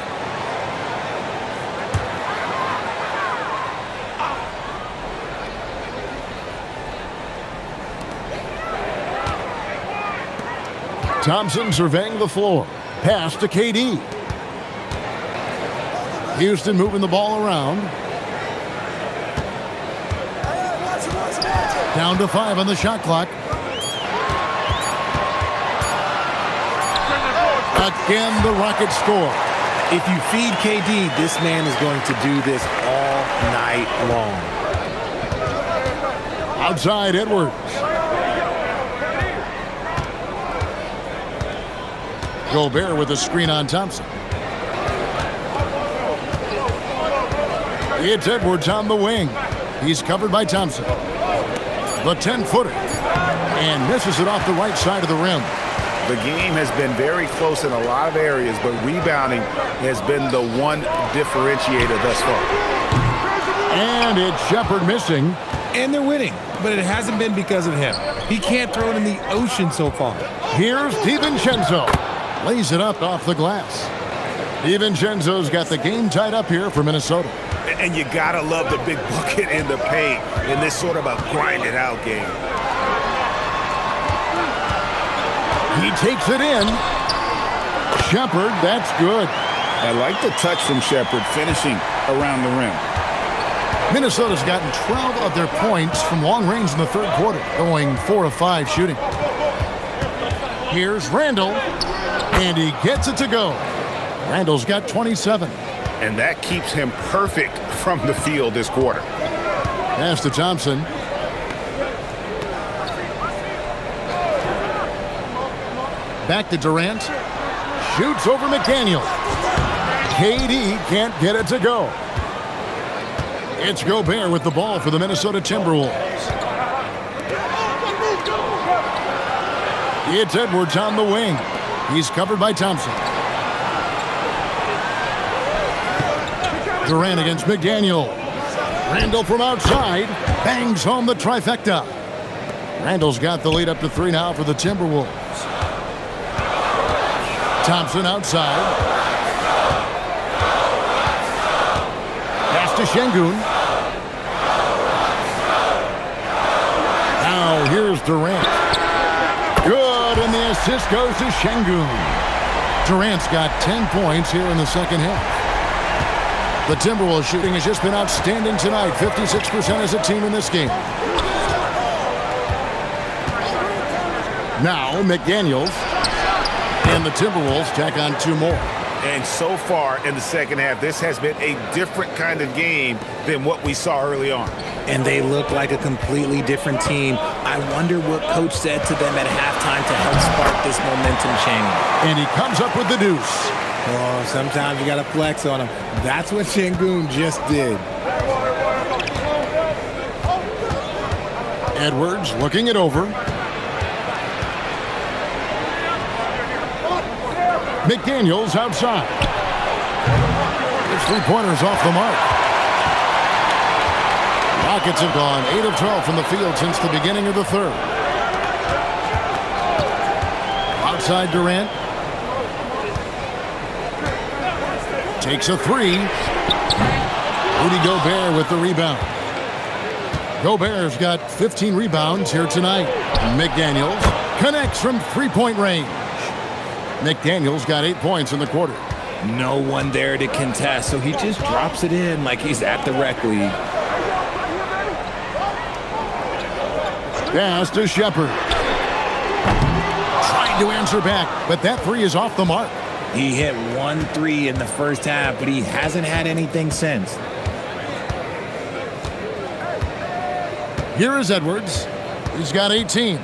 Thompson surveying the floor. Pass to KD. Houston moving the ball around. Down to 5 on the shot clock. Again, the Rockets score. If you feed KD, this man is going to do this all night long. Outside Edwards. Gobert with a screen on Thompson. It's Edwards on the wing. He's covered by Thompson. The 10-footer. And misses it off the right side of the rim. The game has been very close in a lot of areas, but rebounding has been the one differentiator thus far. And it's Shepherd missing. And they're winning, but it hasn't been because of him. He can't throw it in the ocean so far. Here's DiVincenzo. Lays it up off the glass. DiVincenzo's got the game tied up here for Minnesota. And you gotta love the big bucket in the paint in this sort of a grind-it-out game. He takes it in. Shepherd, that's good. I like the touch from Shepherd finishing around the rim. Minnesota's gotten 12 of their points from long range in the third quarter, going 4 of 5 shooting. Here's Randall, and he gets it to go. Randall's got 27. And that keeps him perfect from the field this quarter. Pass to Thompson. Back to Durant. Shoots over McDaniel. KD can't get it to go. It's Gobert with the ball for the Minnesota Timberwolves. It's Edwards on the wing. He's covered by Thompson. Durant against McDaniel. Randall from outside. Bangs home the trifecta. Randall's got the lead up to 3 now for the Timberwolves. Thompson outside. Pass to Şengün. Now here's Durant. Good, and the assist goes to Şengün. Durant's got 10 points here in the second half. The Timberwolves shooting has just been outstanding tonight. 56% as a team in this game. Now McDaniels. And the Timberwolves tack on 2 more. And so far in the second half, this has been a different kind of game than what we saw early on. And they look like a completely different team. I wonder what coach said to them at halftime to help spark this momentum change. And he comes up with the deuce. Oh, sometimes you got to flex on him. That's what Şengün just did. Edwards looking it over. McDaniels outside. His 3-pointers off the mark. Rockets have gone 8 of 12 from the field since the beginning of the third. Outside Durant. Takes a 3. Rudy Gobert with the rebound. Gobert's got 15 rebounds here tonight. McDaniels connects from 3-point range. McDaniels got 8 points in the quarter. No one there to contest, so he just drops it in like he's at the rec league. Pass to Shepherd. Trying to answer back, but that 3 is off the mark. He hit 1 3 in the first half, but he hasn't had anything since. Here is Edwards. He's got 18.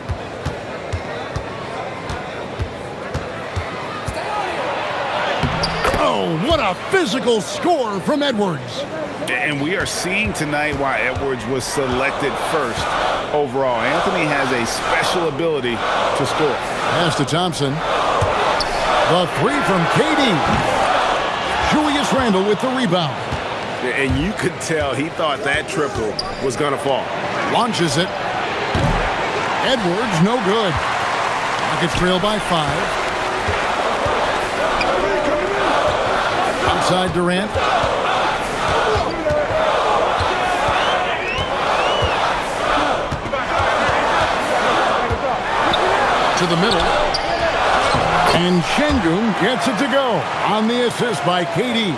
Oh, what a physical score from Edwards. And we are seeing tonight why Edwards was selected first overall. Anthony has a special ability to score. Pass to Thompson. The 3 from KD. Julius Randle with the rebound. And you could tell he thought that triple was going to fall. Launches it. Edwards, no good. Rockets trail by 5. Outside Durant. To the middle. And Şengün gets it to go on the assist by KD.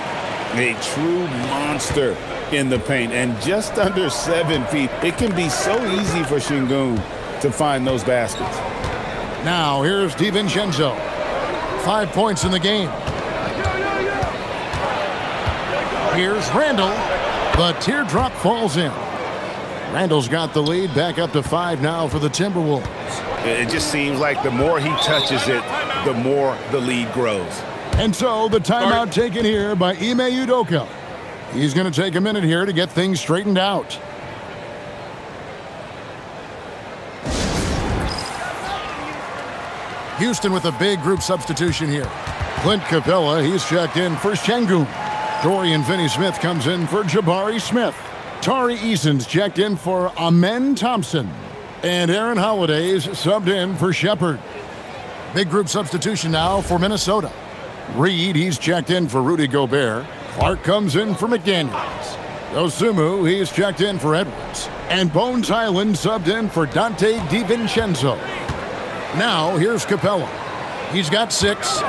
A true monster in the paint, and just under 7 feet. It can be so easy for Şengün to find those baskets. Now here's DiVincenzo. 5 points in the game. Here's Randall. The teardrop falls in. Randall's got the lead, back up to 5 now for the Timberwolves. It just seems like the more he touches it, the more the lead grows. And so the timeout taken here by Ime Udoka. He's going to take a minute here to get things straightened out. Houston with a big group substitution here. Clint Capella, he's checked in for Şengün. Dorian Finney-Smith comes in for Jabari Smith. Tari Eason's checked in for Amen Thompson. And Aaron Holiday's subbed in for Shepherd. Big group substitution now for Minnesota. Reed, he's checked in for Rudy Gobert. Clark comes in for McDaniels. Dosunmu, he's checked in for Edwards. And Bones Highland subbed in for Dante DiVincenzo. Now, here's Capella. He's got 6.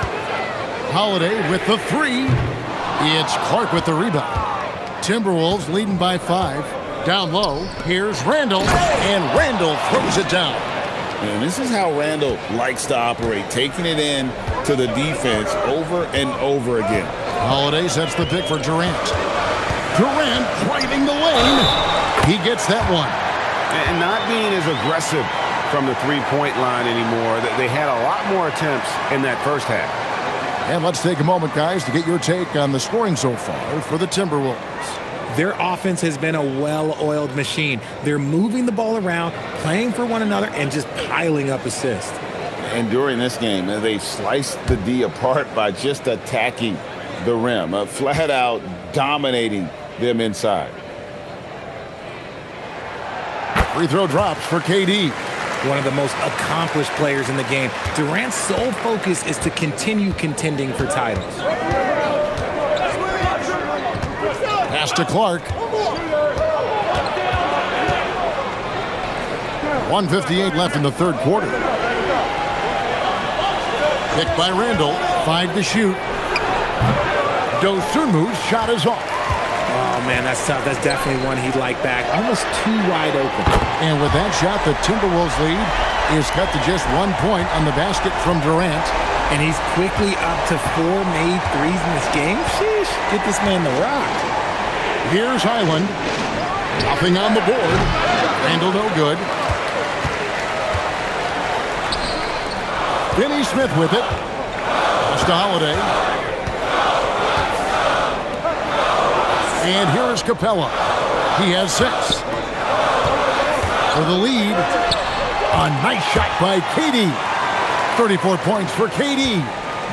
Holiday with the 3. It's Clark with the rebound. Timberwolves leading by 5. Down low, here's Randall. And Randall throws it down. And this is how Randall likes to operate, taking it in to the defense over and over again. Holiday sets the pick for Durant. Durant driving the lane. He gets that one. And not being as aggressive from the three-point line anymore. They had a lot more attempts in that first half. And let's take a moment, guys, to get your take on the scoring so far for the Timberwolves. Their offense has been a well-oiled machine. They're moving the ball around, playing for one another, and just piling up assists. And during this game, they've sliced the D apart by just attacking the rim, flat out dominating them inside. Free throw drops for KD. One of the most accomplished players in the game. Durant's sole focus is to continue contending for titles. Pass to Clark. 1:58 left in the third quarter. Picked by Randall. 5 to shoot. Dosunmu's shot is off. Oh, man, that's tough. That's definitely one he'd like back. Almost too wide open. And with that shot, the Timberwolves lead is cut to just 1 point on the basket from Durant. And he's quickly up to 4 made threes in this game. Sheesh, get this man the rock. Here's Highland. Nothing on the board. Randall no good. Finney-Smith with it. Pass to Holiday. And here is Capella. He has 6. For the lead. A nice shot by KD. 34 points for KD.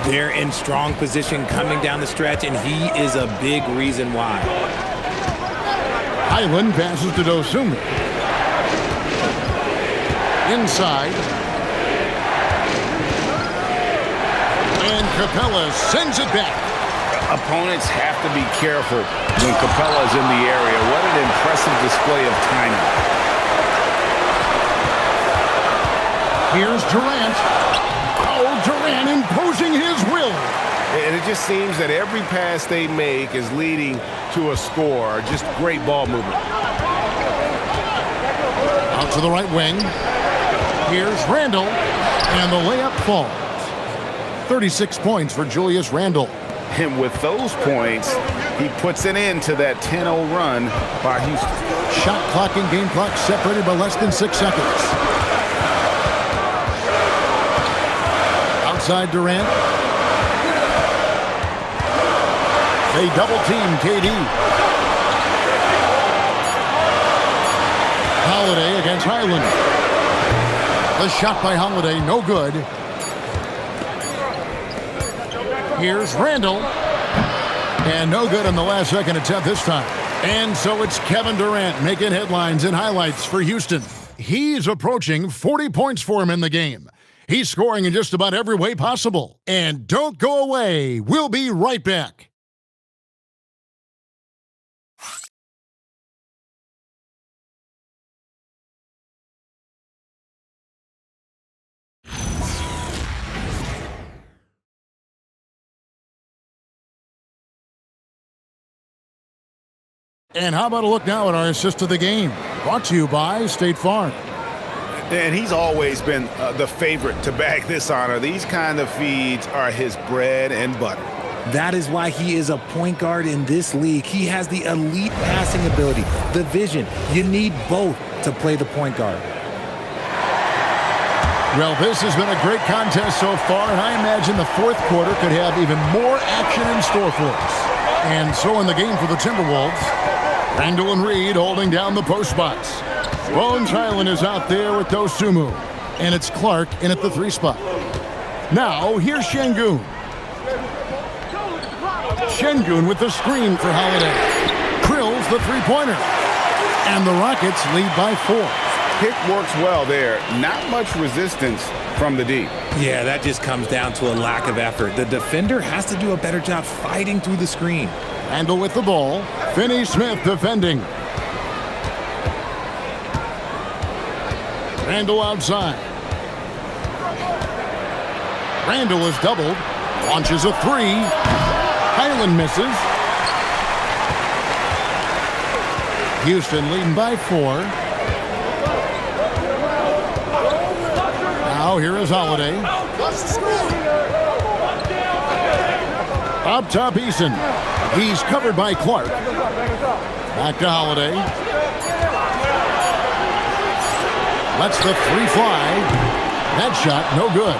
They're in strong position coming down the stretch, and he is a big reason why. Highland passes to Dosunmu. Inside. And Capella sends it back. Opponents have to be careful when Capella's in the area. What an impressive display of timing. Here's Durant. Oh, Durant imposing his will. And it just seems that every pass they make is leading to a score. Just great ball movement. Out to the right wing. Here's Randall. And the layup falls. 36 points for Julius Randle. And with those points, he puts an end to that 10-0 run by Houston. Shot clock and game clock separated by less than 6 seconds. Outside Durant. They double team KD. Holiday against Highland. The shot by Holiday, no good. Here's Randall. And no good on the last second attempt this time. And so it's Kevin Durant making headlines and highlights for Houston. He's approaching 40 points for him in the game. He's scoring in just about every way possible. And don't go away. We'll be right back. And how about a look now at our assist of the game? Brought to you by State Farm. And he's always been the favorite to bag this honor. These kind of feeds are his bread and butter. That is why he is a point guard in this league. He has the elite passing ability, the vision. You need both to play the point guard. Well, this has been a great contest so far, and I imagine the fourth quarter could have even more action in store for us. And so in the game for the Timberwolves, Randall and Reed holding down the post spots. Bones Highland is out there with Dosumu, and it's Clark in at the 3 spot. Now, here's Şengün. Şengün with the screen for Holiday. Drills the 3-pointer. And the Rockets lead by 4. Pick works well there. Not much resistance from the D. Yeah, that just comes down to a lack of effort. The defender has to do a better job fighting through the screen. Randall with the ball. Finney-Smith defending. Randall outside. Randall is doubled. Launches a 3. Highland misses. Houston leading by 4. Now here is Holiday. Up top, Eason. He's covered by Clark. Back to Holiday. Lets the 3 fly. That shot, no good.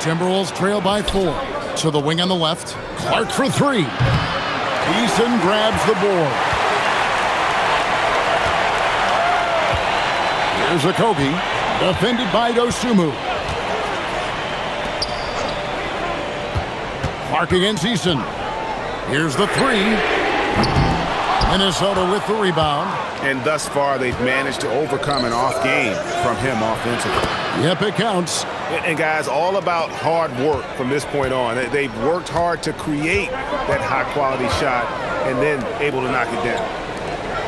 Timberwolves trail by 4. To the wing on the left. Clark for 3. Eason grabs the board. Here's a Kobe. Defended by Dosumu. Clark against Eason. Here's the 3. Minnesota with the rebound. And thus far, they've managed to overcome an off game from him offensively. Yep, it counts. And guys, all about hard work from this point on. They've worked hard to create that high-quality shot and then able to knock it down.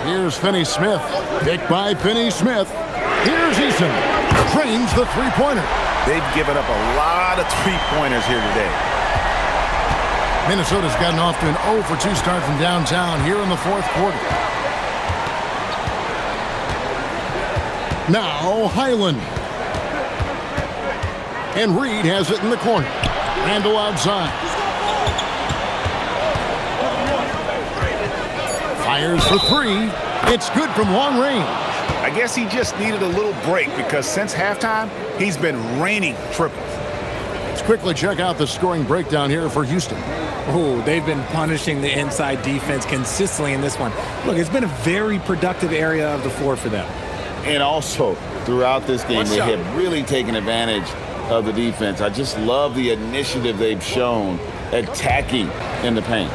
Here's Finney-Smith. Picked by Finney-Smith. Here's Eason. Trains the 3-pointer. They've given up a lot of 3-pointers here today. Minnesota's gotten off to an 0-for-2 start from downtown here in the fourth quarter. Now Highland. And Reed has it in the corner. Randall outside. Fires for 3. It's good from long range. I guess he just needed a little break because since halftime, he's been raining triples. Let's quickly check out the scoring breakdown here for Houston. Oh, they've been punishing the inside defense consistently in this one. Look, it's been a very productive area of the floor for them. And also, throughout this game, they have really taken advantage of the defense. I just love the initiative they've shown attacking in the paint.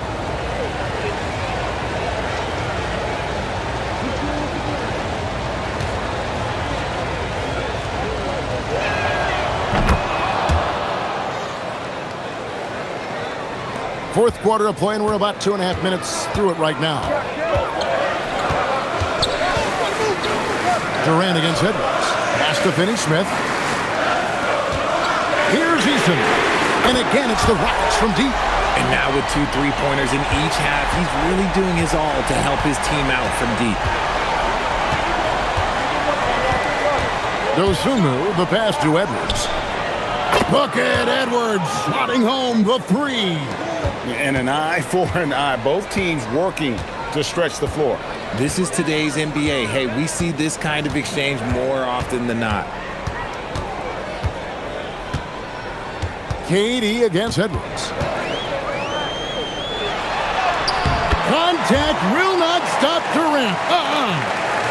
Fourth quarter of play, and we're about 2.5 minutes through it right now. Durant against Edwards. Pass to Finney-Smith. Here's Eason. And again, it's the Rockets from deep. And now with 2 3-pointers in each half, he's really doing his all to help his team out from deep. Dosumu, the pass to Edwards. Look at Edwards, slotting home the 3. And an eye for an eye. Both teams working to stretch the floor. This is today's NBA. Hey, we see this kind of exchange more often than not. KD against Edwards. Contact will not stop Durant.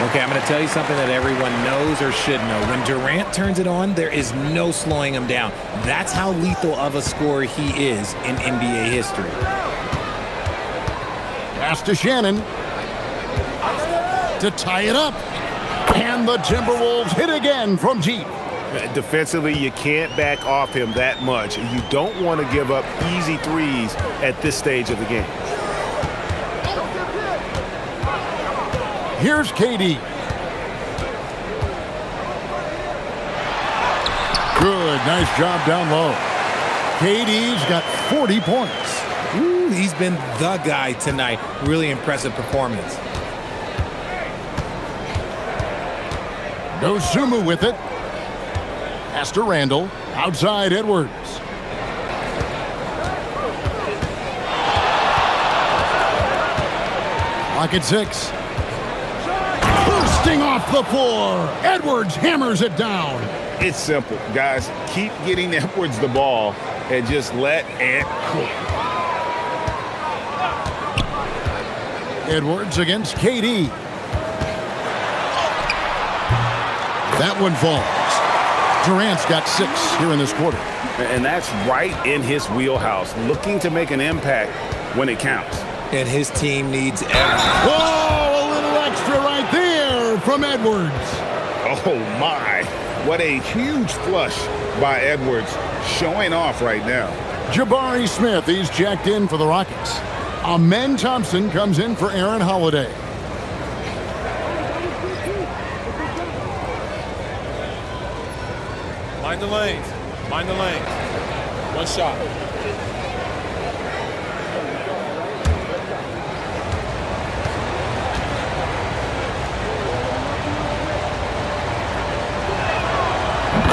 Okay, I'm going to tell you something that everyone knows or should know. When Durant turns it on, there is no slowing him down. That's how lethal of a scorer he is in NBA history. Pass to Shannon to tie it up. And the Timberwolves hit again from deep. Defensively, you can't back off him that much. You don't want to give up easy threes at this stage of the game. Here's KD. Good, nice job down low. KD's got 40 points. Ooh, he's been the guy tonight. Really impressive performance. Dosunmu with it. Pass to Randall. Outside Edwards. Clock at 6. Bursting off the floor. Edwards hammers it down. It's simple, guys. Keep getting Edwards the ball and just let Ant cook. Edwards against KD. That one falls. Durant's got 6 here in this quarter. And that's right in his wheelhouse, looking to make an impact when it counts. And his team needs every... Whoa, a little extra right there from Edwards. Oh, my. What a huge flush by Edwards, showing off right now. Jabari Smith, he's checked in for the Rockets. Amen Thompson comes in for Aaron Holiday. Mind the lanes. Mind the lanes. One shot.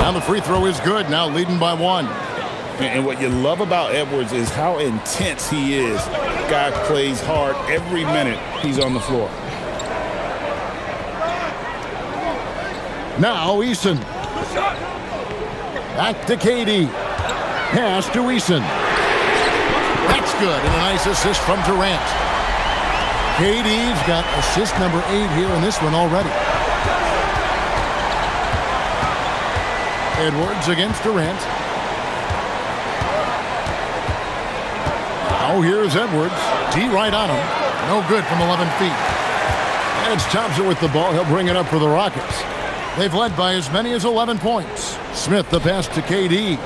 Now the free throw is good, now leading by 1. And what you love about Edwards is how intense he is. Guy plays hard every minute he's on the floor. Now Eason. Back to KD. Pass to Eason. That's good, and a nice assist from Durant. KD's got assist number 8 here in this one already. Edwards against Durant. Now here's Edwards. D right on him. No good from 11 feet. And it's Thompson with the ball. He'll bring it up for the Rockets. They've led by as many as 11 points. Smith the pass to KD.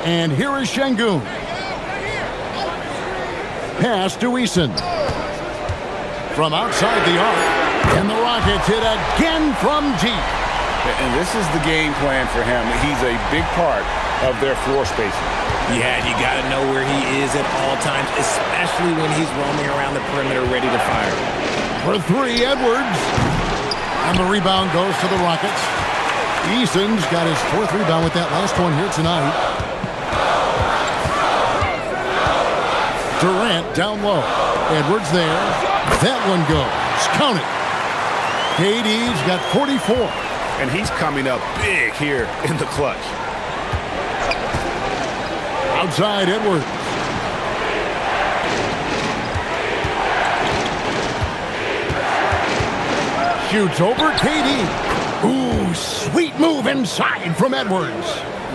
And here is Şengün. Pass to Eason. From outside the arc. And the Rockets hit again from deep. And this is the game plan for him. He's a big part of their floor spacing. Yeah, you got to know where he is at all times, especially when he's roaming around the perimeter ready to fire. For 3, Edwards. And the rebound goes to the Rockets. Eason's got his 4th rebound with that last one here tonight. Durant down low. Edwards there. That one goes. Count it. KD's got 44. And he's coming up big here in the clutch. Outside Edwards. Shoots over KD. Ooh, sweet move inside from Edwards.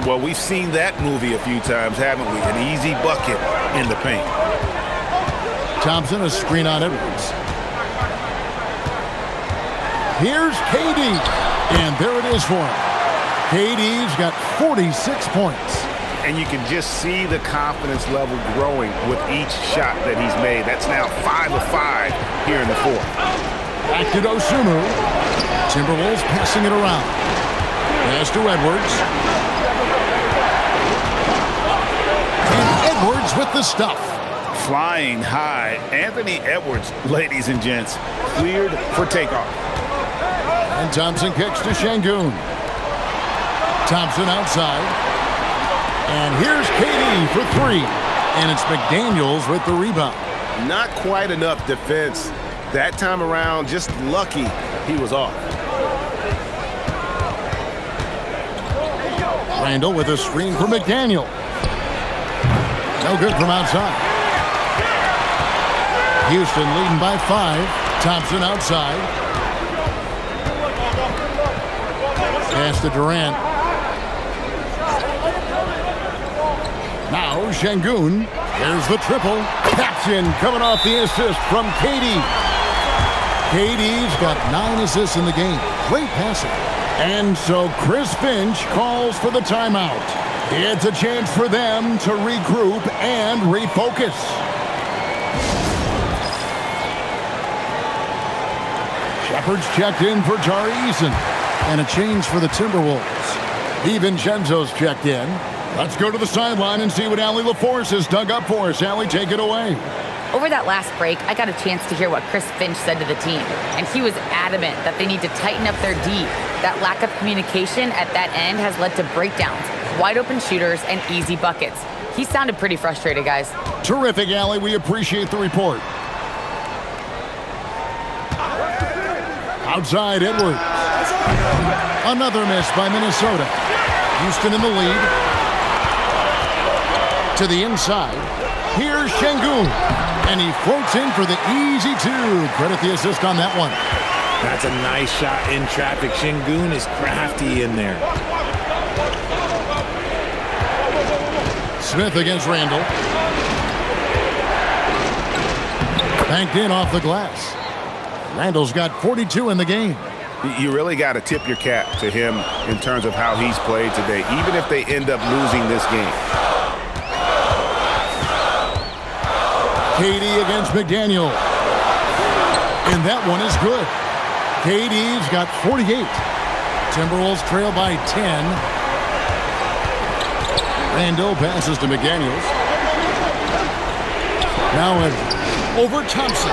Well, we've seen that movie a few times, haven't we? An easy bucket in the paint. Thompson, a screen on Edwards. Here's KD. And there it is for him. KD's got 46 points. And you can just see the confidence level growing with each shot that he's made. That's now 5 of 5 here in the 4th. Back to Dosunmu. Timberwolves passing it around. Pass to Edwards. And Edwards with the stuff. Flying high, Anthony Edwards, ladies and gents, cleared for takeoff. And Thompson kicks to Şengün. Thompson outside. And here's KD for 3. And it's McDaniels with the rebound. Not quite enough defense. That time around, just lucky he was off. Randall with a screen for McDaniel. No good from outside. Houston leading by 5. Thompson outside. Pass to Durant. Now Şengün. There's the triple. Caption coming off the assist from KD. KD's got 9 assists in the game. Great passing. And so Chris Finch calls for the timeout. It's a chance for them to regroup and refocus. Shepard's checked in for Tari Eason. And a change for the Timberwolves. DiVincenzo's checked in. Let's go to the sideline and see what Allie LaForce has dug up for us. Allie, take it away. Over that last break, I got a chance to hear what Chris Finch said to the team, and he was adamant that they need to tighten up their D. That lack of communication at that end has led to breakdowns, wide open shooters, and easy buckets. He sounded pretty frustrated, guys. Terrific, Allie. We appreciate the report. Outside, Edwards. Another miss by Minnesota. Houston in the lead. To the inside. Here's Şengün. And he floats in for the easy two. Credit the assist on that one. That's a nice shot in traffic. Şengün is crafty in there. Smith against Randall. Banked in off the glass. Randall's got 42 in the game. You really got to tip your cap to him in terms of how he's played today, even if they end up losing this game. KD against McDaniel. And that one is good. KD's got 48. Timberwolves trail by 10. Randall passes to McDaniels. Now over Thompson.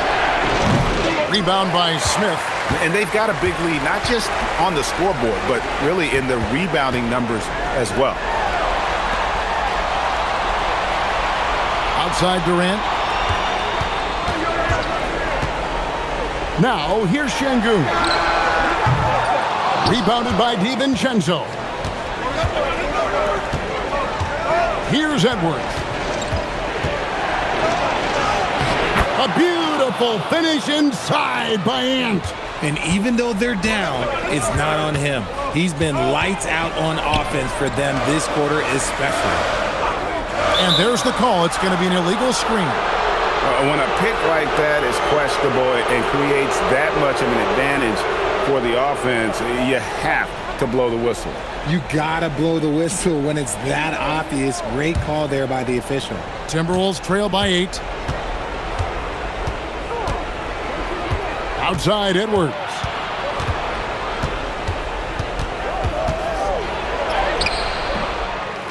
Rebound by Smith. And they've got a big lead, not just on the scoreboard, but really in the rebounding numbers as well. Outside Durant. Now, here's Şengün. Rebounded by DiVincenzo. Here's Edwards. A beautiful finish inside by Ant. And even though they're down, it's not on him. He's been lights out on offense for them this quarter especially. And there's the call. It's going to be an illegal screen. When a pick like that is questionable and creates that much of an advantage for the offense, you have to blow the whistle. You gotta blow the whistle when it's that obvious. Great call there by the official. Timberwolves trail by 8. Outside Edwards.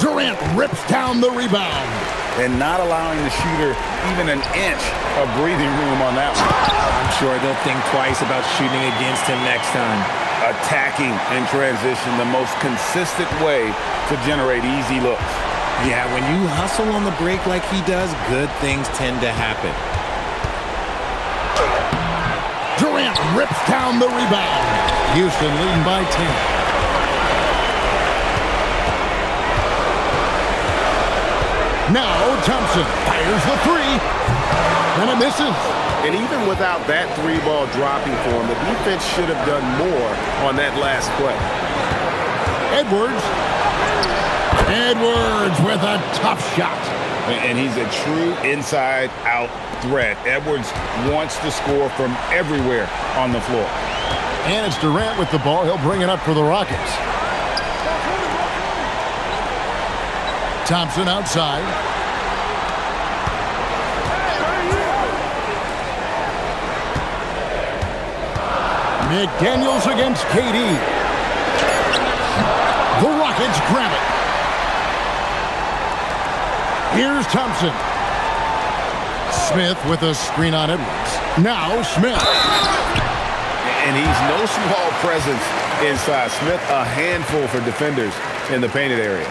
Durant rips down the rebound. And not allowing the shooter even an inch of breathing room on that one. I'm sure they'll think twice about shooting against him next time. Attacking in transition, the most consistent way to generate easy looks. Yeah, when you hustle on the break like he does, good things tend to happen. Durant rips down the rebound. Houston leading by 10. Now Thompson fires the three, and it misses. And even without that three ball dropping for him, the defense should have done more on that last play. Edwards with a tough shot. And he's a true inside-out threat. Edwards wants to score from everywhere on the floor. And it's Durant with the ball. He'll bring it up for the Rockets. Thompson outside. McDaniels against KD. The Rockets grab it. Here's Thompson. Smith with a screen on Edwards. Now Smith. And he's no small presence inside. Smith, a handful for defenders in the painted area.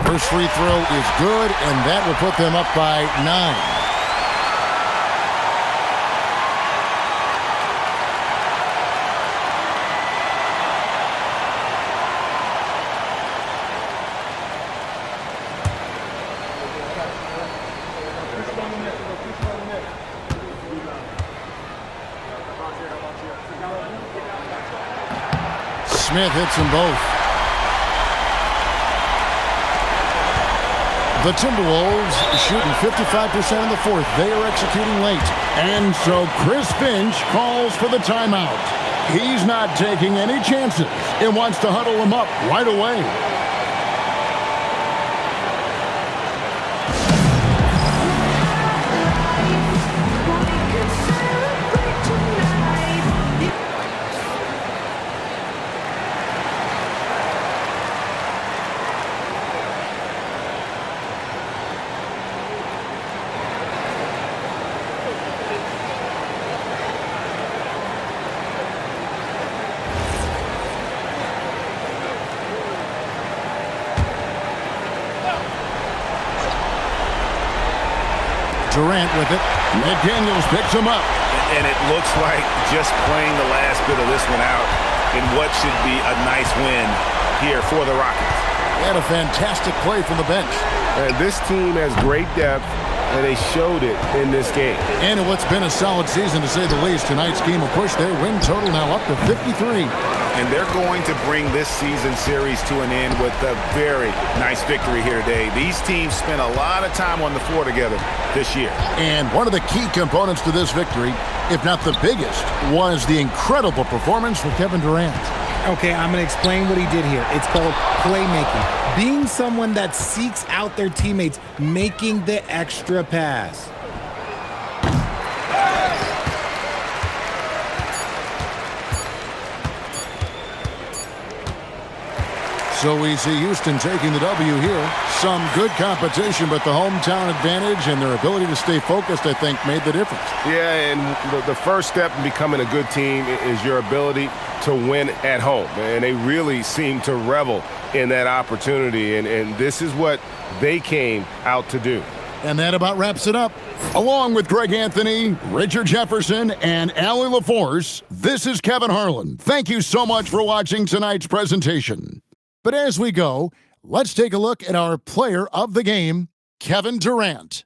First free throw is good, and that will put them up by 9. Smith hits them both. The Timberwolves shooting 55% in the fourth. They are executing late. And so Chris Finch calls for the timeout. He's not taking any chances and wants to huddle him up right away. Durant with it. McDaniels picks him up. And it looks like just playing the last bit of this one out in what should be a nice win here for the Rockets. And a fantastic play from the bench. And this team has great depth, and they showed it in this game. And in what's been a solid season, to say the least, tonight's game will push their win total now up to 53. And they're going to bring this season series to an end with a very nice victory here today. These teams spent a lot of time on the floor together this year. And one of the key components to this victory, if not the biggest, was the incredible performance from Kevin Durant. Okay, I'm going to explain what he did here. It's called playmaking. Being someone that seeks out their teammates, making the extra pass. So we see Houston taking the W here. Some good competition, but the hometown advantage and their ability to stay focused, I think, made the difference. Yeah, and the first step in becoming a good team is your ability to win at home. And they really seem to revel in that opportunity, and this is what they came out to do. And that about wraps it up. Along with Greg Anthony, Richard Jefferson, and Allie LaForce, this is Kevin Harlan. Thank you so much for watching tonight's presentation. But as we go, let's take a look at our player of the game, Kevin Durant.